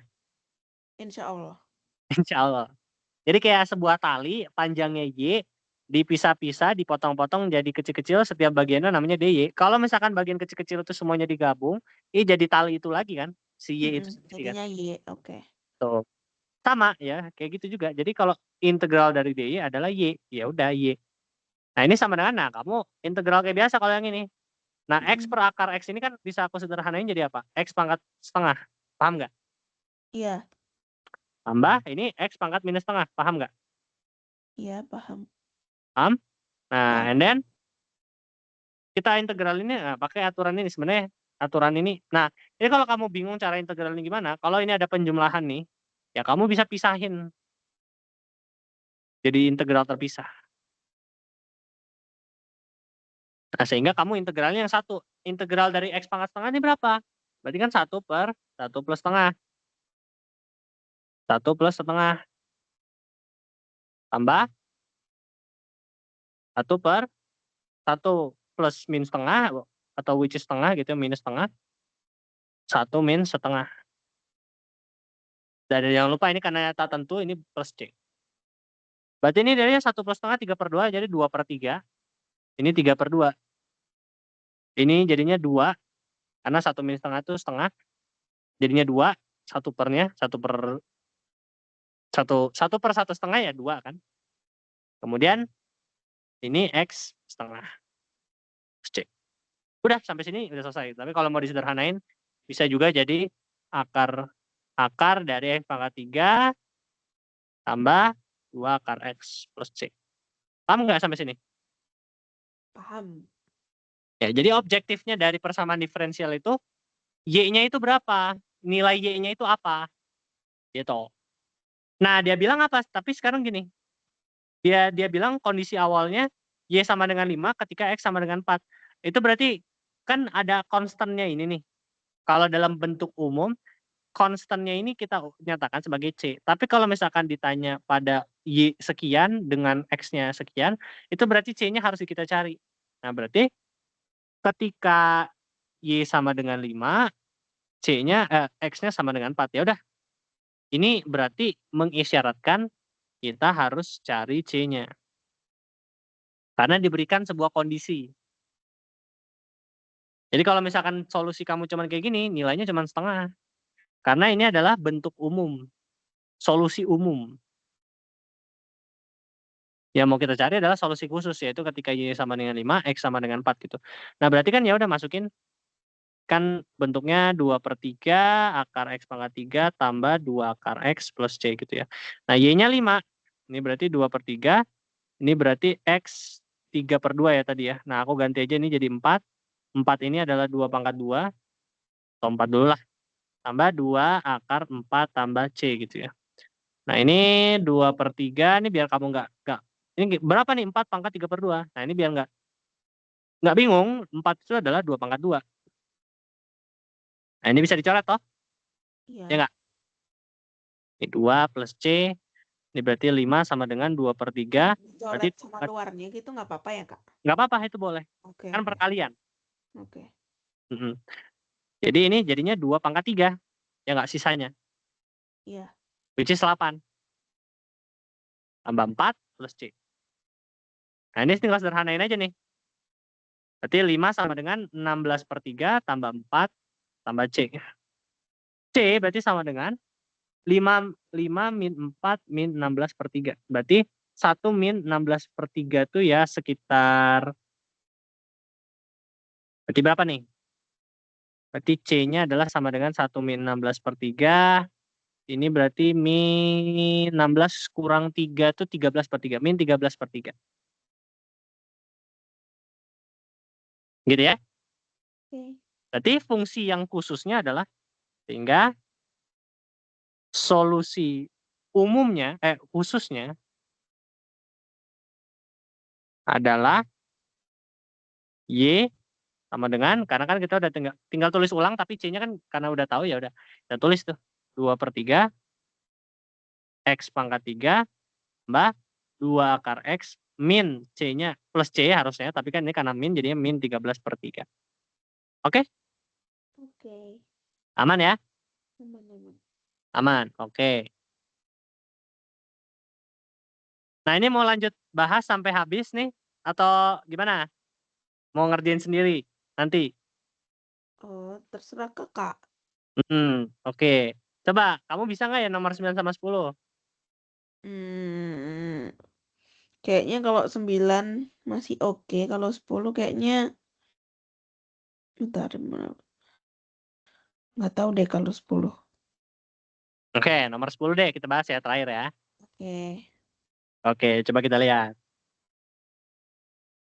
Insya Allah. Insya Allah. Jadi kayak sebuah tali panjangnya Y dipisah-pisah, dipotong-potong jadi kecil-kecil, setiap bagiannya namanya dy. Kalau misalkan bagian kecil-kecil itu semuanya digabung, ini jadi tali itu lagi kan, si Y itu sendiri kan. Jadinya Y. Oke. Tuh. Sama ya, kayak gitu juga. Jadi kalau integral dari dy adalah Y, ya udah Y. Nah, ini sama dengan kamu integral kayak biasa kalau yang ini. Nah, X per akar X ini kan bisa aku sederhanain jadi apa? X pangkat setengah. Paham nggak? Iya. Tambah ini X pangkat minus setengah. Paham nggak? Iya, paham. Paham? Nah, Paham. and then kita integral ini pakai aturan ini sebenarnya aturan ini. Nah, ini kalau kamu bingung cara integral ini gimana, kalau ini ada penjumlahan nih, ya kamu bisa pisahin jadi integral terpisah. Nah, sehingga kamu integralnya yang satu. integral dari X pangkat setengah ini berapa? Berarti kan 1 per 1 plus setengah. 1 plus setengah. Tambah 1 per 1 plus min setengah, atau which is setengah gitu, minus setengah. 1 min setengah. Dan jangan lupa ini karena tak tentu, ini plus C. Berarti ini dari 1 plus setengah 3/2, jadi 2/3. Ini 3/2. Ini jadinya 2, karena 1 min setengah itu setengah. Jadinya 2, 1 pernya, 1 per 1 setengah ya 2 kan. Kemudian ini X setengah. C. Udah sampai sini udah selesai. Tapi kalau mau disederhanain, bisa juga jadi akar dari X pangkat 3 tambah 2 akar X plus C. Paham nggak sampai sini? Paham. Ya, jadi objektifnya dari persamaan diferensial itu, Y-nya itu berapa? Nilai Y-nya itu apa? Gitu. Nah, dia bilang apa? Tapi sekarang gini. Dia bilang kondisi awalnya Y sama dengan 5 ketika X sama dengan 4. Itu berarti kan ada konstannya ini nih. Kalau dalam bentuk umum, konstannya ini kita nyatakan sebagai C. Tapi kalau misalkan ditanya pada Y sekian dengan X-nya sekian, itu berarti C-nya harus kita cari. Nah, berarti ketika Y sama dengan 5, X-nya sama dengan 4. Ya udah, ini berarti mengisyaratkan kita harus cari C-nya. Karena diberikan sebuah kondisi. Jadi kalau misalkan solusi kamu cuma kayak gini, nilainya cuma setengah. Karena ini adalah bentuk umum, solusi umum. Yang mau kita cari adalah solusi khusus, yaitu ketika Y sama dengan 5, X sama dengan 4 gitu. Nah, berarti kan ya udah masukin, kan bentuknya 2/3 akar X pangkat 3 tambah 2 akar X plus C gitu ya. Nah, Y-nya 5. Ini berarti 2/3. Ini berarti X 3/2 ya tadi ya. Nah, aku ganti aja ini jadi 4. 4 ini adalah 2 pangkat 2. Atau 4 dulu lah. Tambah 2 akar 4 tambah C gitu ya. Nah, ini 2/3. Ini biar kamu nggak ini berapa nih 4 pangkat 3/2. Nah, ini biar nggak bingung, 4 itu adalah 2 pangkat 2. Nah, ini bisa dicoret toh? Ya Iya. nggak? Ini 2 plus C, ini berarti 5 sama dengan 2/3. Berarti Colet sama luarnya gitu nggak apa-apa ya, Kak? nggak apa-apa, itu boleh. Oke. Kan perkalian. Oke. Jadi ini jadinya 2 pangkat 3. Ya nggak, sisanya. Iya. Which is 8. Tambah 4 plus C. Nah, ini tinggal sederhanain aja nih. Berarti 5 sama dengan 16/3 tambah 4 tambah C. C berarti sama dengan 5 min 4 min 16/3. Berarti 1 min 16/3 itu ya sekitar, berarti berapa nih? Berarti C-nya adalah sama dengan 1 min 16/3. Ini berarti min 16 kurang 3 itu 13/3. Min 13/3. Gitu ya. Oke. Berarti fungsi yang khususnya adalah, sehingga solusi umumnya, khususnya adalah Y sama dengan, karena kan kita udah tinggal tulis ulang, tapi C-nya kan karena udah tahu ya udah kita tulis tuh 2/3 X pangkat 3 tambah 2 akar X min C-nya plus C harusnya, tapi kan ini karena min jadinya min 13/3. Oke? Oke. Aman ya? Aman. Aman. Oke. Nah, ini mau lanjut bahas sampai habis nih atau gimana? Mau ngerjain sendiri nanti? Oh, terserah Kakak. Oke. Coba kamu bisa nggak ya nomor 9 sama 10? Kayaknya kalau 9 masih oke. Kalau 10 kayaknya bentar, nggak tahu deh kalau 10. Oke, nomor 10 deh kita bahas ya terakhir ya. Oke. Oke, coba kita lihat.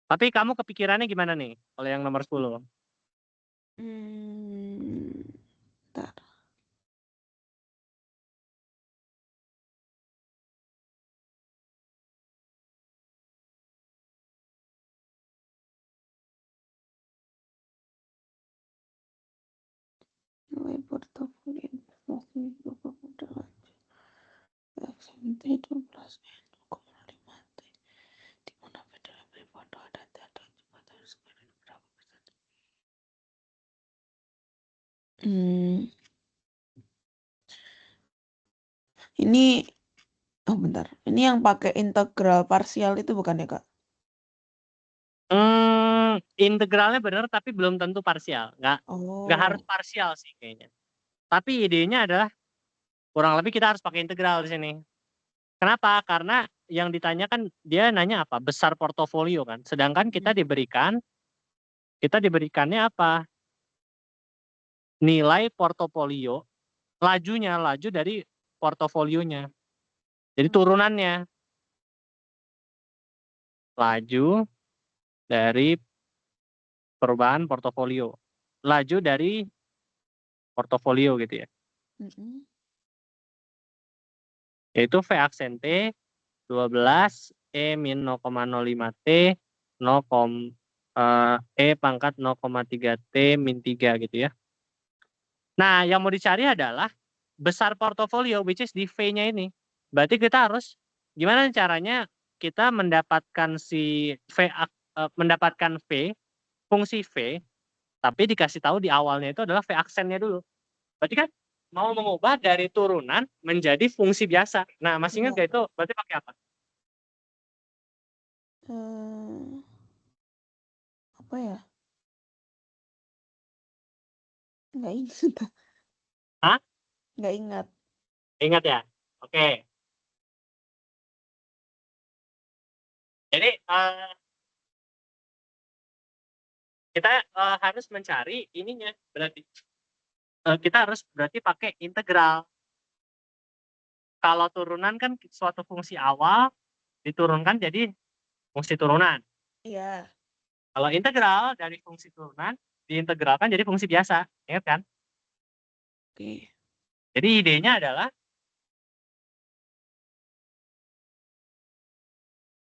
Tapi kamu kepikirannya gimana nih kalau yang nomor 10? Bentar. nilai portofolio investasi berupa modal aja XMT 12N,5T di mana Federal Foto ada data cepat harus berapa persen. Ini bentar. Ini yang pakai integral parsial itu bukan ya, Kak? Integralnya benar tapi belum tentu parsial. Nggak harus Oh. parsial sih kayaknya. Tapi idenya adalah kurang lebih kita harus pakai integral di sini. Kenapa? Karena yang ditanyakan dia nanya apa? Besar portofolio kan. Sedangkan kita diberikannya apa? Nilai portofolio, laju dari portofolionya. Jadi turunannya. Laju dari perubahan portofolio. Laju dari portofolio gitu ya. Yaitu V aksen T 12 E min 0,05 T 0, E pangkat 0,3 T min 3 gitu ya. Nah, yang mau dicari adalah besar portofolio, which is di V-nya ini. Berarti kita harus gimana caranya kita mendapatkan mendapatkan V, fungsi V, tapi dikasih tahu di awalnya itu adalah V aksennya dulu. Berarti kan mau mengubah dari turunan menjadi fungsi biasa. Nah, masih ingat gak itu berarti pakai apa? Apa ya? Nggak ingat. Hah? Nggak ingat. Ingat ya? Oke. Jadi kita harus mencari ininya berarti. Kita harus berarti pakai integral. Kalau turunan kan suatu fungsi awal diturunkan jadi fungsi turunan. Iya. Kalau integral dari fungsi turunan diintegralkan jadi fungsi biasa. Ingat kan? Oke. Jadi idenya adalah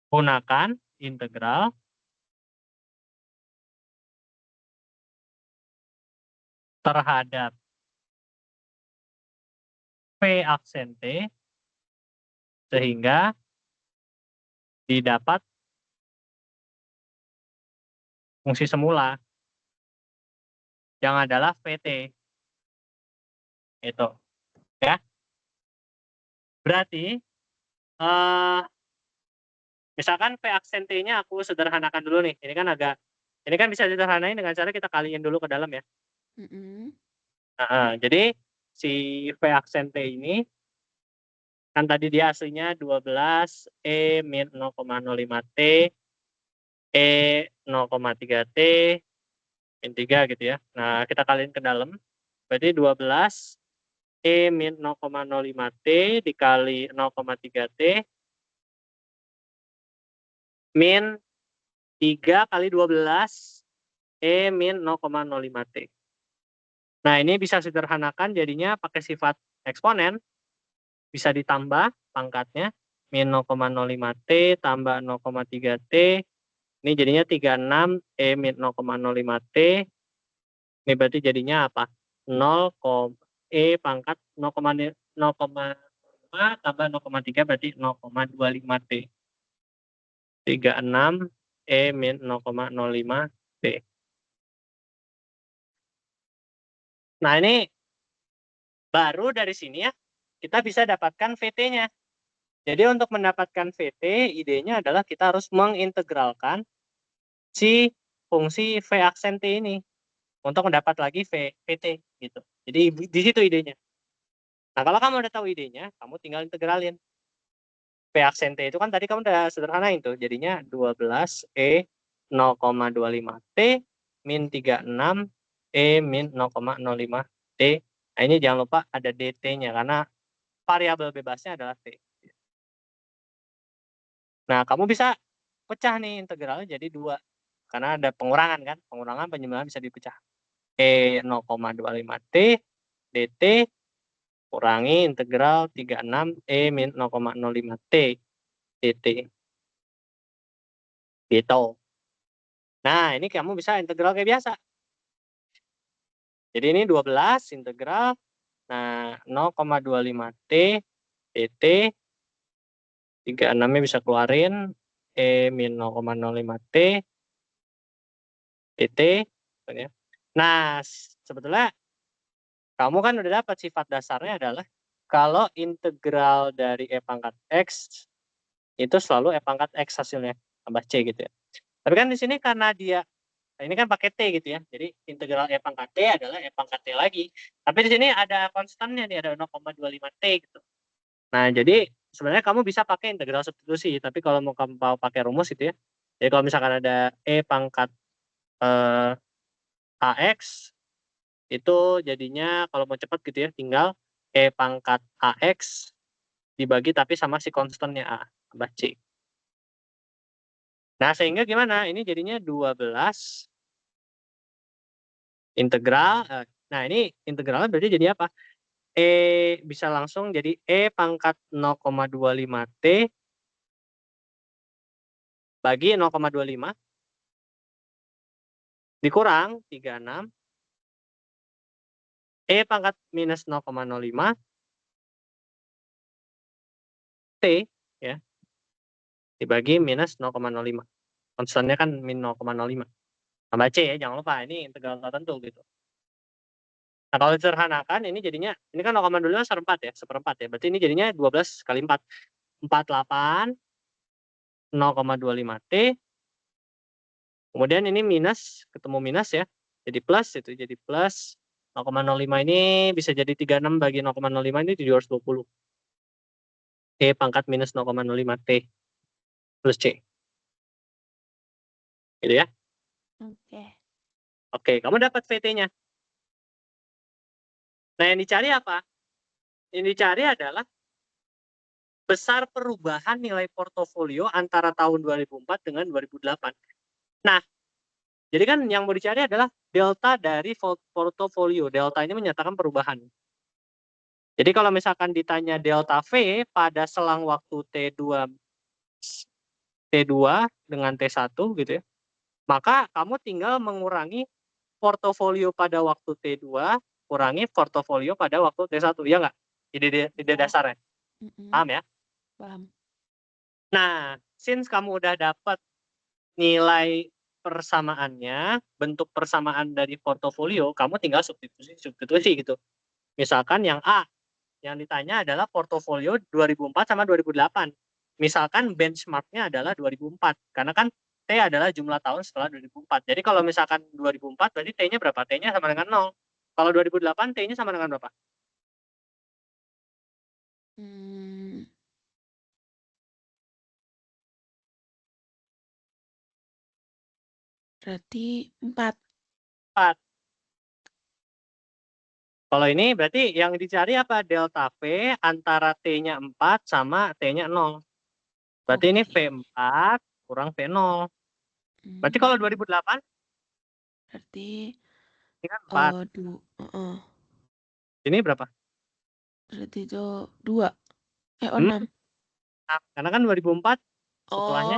gunakan integral terhadap V aksen T sehingga didapat fungsi semula yang adalah VT. Itu ya. Berarti misalkan V aksen T-nya aku sederhanakan dulu nih. Ini kan bisa disederhanain dengan cara kita kaliin dulu ke dalam ya. Jadi si V aksen T ini kan tadi dia aslinya 12 E min 0,05 T E 0,3 T min 3 gitu ya. Nah, kita kaliin ke dalam. Berarti 12 E min 0,05 T dikali 0,3 T min 3 kali 12 E min 0,05 T. Nah, ini bisa sederhanakan jadinya pakai sifat eksponen. Bisa ditambah pangkatnya min 0,05 T tambah 0,3 T. Ini jadinya 36 E min 0,05 T. Ini berarti jadinya apa? 0, E pangkat 0,5 tambah 0,3 berarti 0,25 T. 36 E min 0,05 T. Nah, ini baru dari sini ya, kita bisa dapatkan VT-nya. Jadi untuk mendapatkan VT, idenya adalah kita harus mengintegralkan si fungsi V aksen T ini untuk mendapat lagi VT gitu. Jadi di situ idenya. Nah, kalau kamu udah tahu idenya, kamu tinggal integralin. V aksen T itu kan tadi kamu udah sederhanain tuh. Jadinya 12 E 0,25 T min 36 E min 0,05 T. Nah, ini jangan lupa ada DT-nya karena variabel bebasnya adalah T. Nah, kamu bisa pecah nih integralnya jadi 2. Karena ada pengurangan kan, pengurangan penjumlahan bisa dipecah. E 0,25 T dt kurangi integral 36 E min 0,05 T dt. Gitu. Nah, ini kamu bisa integral kayak biasa. Jadi ini 12 integral. Nah, 0,25T dt 36-nya bisa keluarin E min 0,05T dt. Ya. Nah, sebetulnya kamu kan udah dapat sifat dasarnya adalah kalau integral dari E pangkat X itu selalu E pangkat X hasilnya tambah C gitu ya. Tapi kan di sini karena dia ini kan pakai T gitu ya. Jadi integral E pangkat T adalah E pangkat T lagi. Tapi di sini ada konstannya nih, ada 0,25T gitu. Nah, jadi sebenarnya kamu bisa pakai integral substitusi, tapi kalau mau kamu mau pakai rumus gitu ya. Jadi kalau misalkan ada E pangkat AX itu jadinya kalau mau cepat gitu ya, tinggal E pangkat AX dibagi tapi sama si konstannya A tambah C. Nah, sehingga gimana? Ini jadinya 12 integral. Nah, ini integralnya berarti jadi apa? E bisa langsung jadi E pangkat 0,25T bagi 0,25 dikurang 36 E pangkat minus 0,05 T ya dibagi minus 0,05. Konstannya kan min 0,05. Tambah C ya, jangan lupa ini integral tertentu gitu. Nah, kalau disederhanakan ini jadinya ini kan 0,25 seperempat ya, seperempat ya. Berarti ini jadinya 12 kali 4. 48 0,25T. Kemudian ini minus, ketemu minus ya. Jadi plus itu jadi plus 0,05 ini bisa jadi 36 bagi 0,05 ini 220. E pangkat minus 0,05T plus C. Gitu ya. Oke. Oke, kamu dapat VT-nya. Nah, yang dicari apa? Yang dicari adalah besar perubahan nilai portofolio antara tahun 2004 dengan 2008. Nah, jadi kan yang mau dicari adalah delta dari portofolio. Delta ini menyatakan perubahan. Jadi kalau misalkan ditanya delta V pada selang waktu T2 dengan T1 gitu ya, maka kamu tinggal mengurangi portofolio pada waktu T2 kurangi portofolio pada waktu T1, ya nggak? Ide dasarnya. Paham ya? Paham. Nah, since kamu udah dapat nilai persamaannya, bentuk persamaan dari portofolio, kamu tinggal substitusi gitu. Misalkan yang A, yang ditanya adalah portofolio 2004 sama 2008. Misalkan benchmarknya adalah 2004, karena kan T adalah jumlah tahun setelah 2004. Jadi kalau misalkan 2004 berarti T-nya berapa? T-nya sama dengan 0. Kalau 2008 T-nya sama dengan berapa? Berarti 4. 4. Kalau ini berarti yang dicari apa? Delta V antara T-nya 4 sama T-nya 0. Berarti ini V4 kurang V0. Berarti kalau 2008 Berarti ini kan 4. Ini berapa? Berarti itu 2. 6. Nah, karena kan 2004 setelahnya.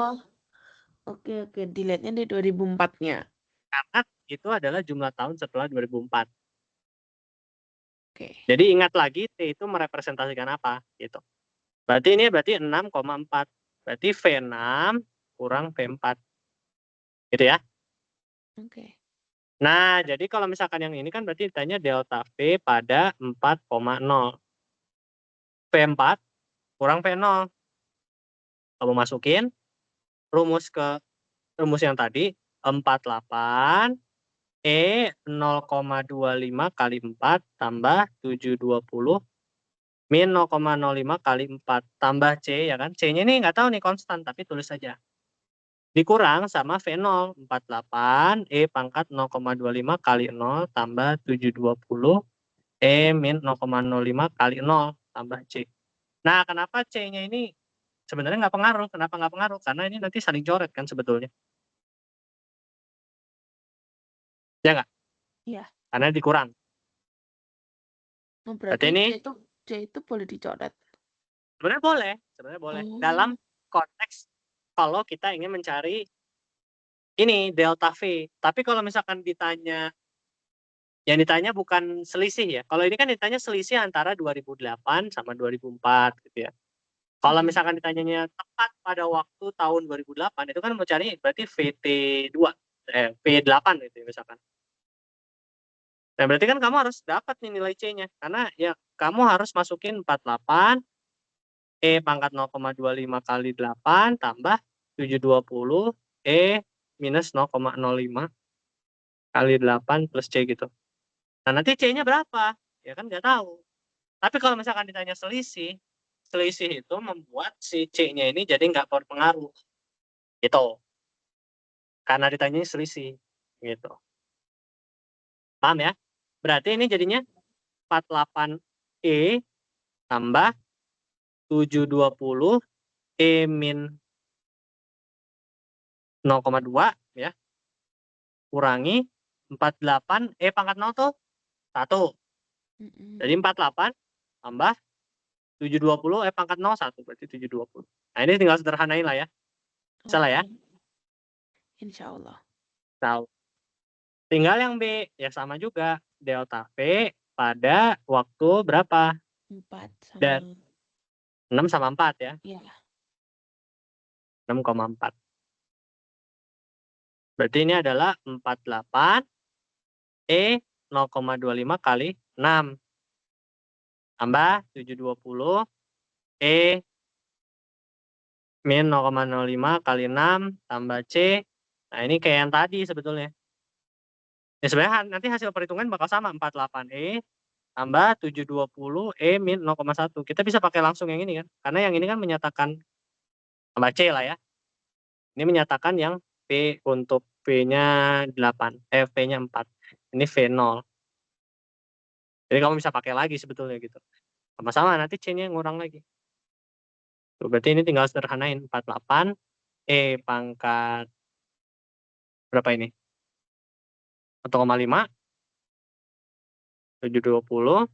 Oke. Dilihatnya di 2004-nya. Karena itu adalah jumlah tahun setelah 2004. Oke. Jadi ingat lagi T itu merepresentasikan apa gitu. Berarti ini 6,4. Berarti V6 kurang V4. Gitu ya. Oke. Nah, jadi kalau misalkan yang ini kan berarti ditanya delta V pada 4,0. V4 kurang V0. Kamu masukin rumus yang tadi 48 E 0,25 kali 4 tambah 720 min 0,05 kali 4 tambah C ya kan. C-nya ini nggak tahu nih konstan tapi tulis saja. Dikurang sama V0 48 E pangkat 0,25 kali 0 tambah 720 E min 0,05 kali 0 tambah C. Nah, kenapa C-nya ini sebenarnya nggak pengaruh? Kenapa nggak pengaruh? Karena ini nanti saling coret kan sebetulnya. Ya nggak? Iya. Karena dikurang. Berarti ini C itu boleh dicoret. Sebenarnya boleh. Dalam konteks kalau kita ingin mencari ini delta V. Tapi kalau misalkan ditanya Yang ditanya bukan selisih ya. Kalau ini kan ditanya selisih antara 2008 sama 2004 gitu ya. Kalau misalkan ditanyanya tepat pada waktu tahun 2008 itu kan mau cari berarti VT2 V8 gitu ya misalkan. Nah, berarti kan kamu harus dapat nih nilai C-nya karena ya kamu harus masukin 48 pangkat 0,25 kali 8 tambah 720 minus 0,05 kali 8 plus C gitu. Nah, nanti C-nya berapa? Ya kan nggak tahu. Tapi kalau misalkan ditanya selisih, selisih itu membuat si C-nya ini jadi nggak berpengaruh. Gitu. Karena ditanya selisih. Gitu. Paham ya? Berarti ini jadinya 48E tambah 720 min 0,2 ya. Kurangi 48 pangkat 0 tuh 1. Jadi 48 tambah 720 pangkat 0 1 berarti 720. Nah, ini tinggal sederhanain lah ya. Bisa lah ya. Insya Allah. Tahu. Tinggal yang B ya sama juga delta V pada waktu berapa? 4 sama Dan 6 sama 4 ya. Iya. 6,4. Berarti ini adalah 48 0,25 kali 6 tambah 720 min 0,05 kali 6 tambah C. Nah, ini kayak yang tadi sebetulnya. Ya sebenarnya nanti hasil perhitungan bakal sama 48E tambah 720 min 0,1. Kita bisa pakai langsung yang ini kan. Karena yang ini kan menyatakan tambah C lah ya. Ini menyatakan yang P untuk V-nya 8, V-nya 4. Ini V0. Jadi kamu bisa pakai lagi sebetulnya gitu. Sama-sama nanti C-nya ngurang lagi. Tuh, berarti ini tinggal sederhanain 48 pangkat berapa ini? 1,5 720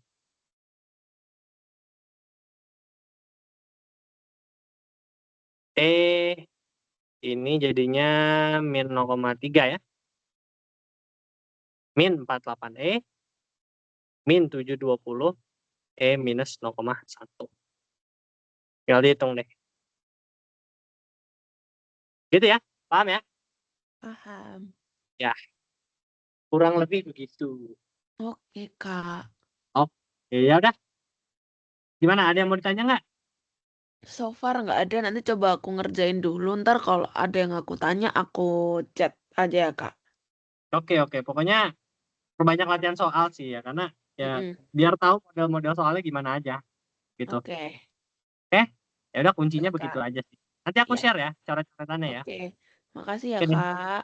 ini jadinya min 0,3 ya. Min 48 min 720 minus 0,1. Tinggal dihitung deh. Gitu ya, paham ya? Paham. Ya, kurang lebih begitu. Oke, Kak. Oke, ya udah. Gimana? Ada yang mau ditanya nggak? So far nggak ada, nanti coba aku ngerjain dulu. Ntar kalau ada yang aku tanya, aku chat aja ya, Kak. Oke, pokoknya perbanyak latihan soal sih ya, karena ya Mm-mm. biar tahu model-model soalnya gimana aja gitu. Oke. Oke, ya udah kuncinya Oke, begitu Kak. aja sih. Nanti aku Ya. share ya cara-caranya ya. Oke. Makasih ya, Oke deh. Kak.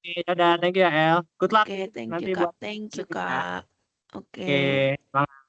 Oke, dadah, thank you ya El. Good luck Oke, thank you, nanti Kak. buat Thank you, skripsinya ya. Kak. Oke. Oke, semangat.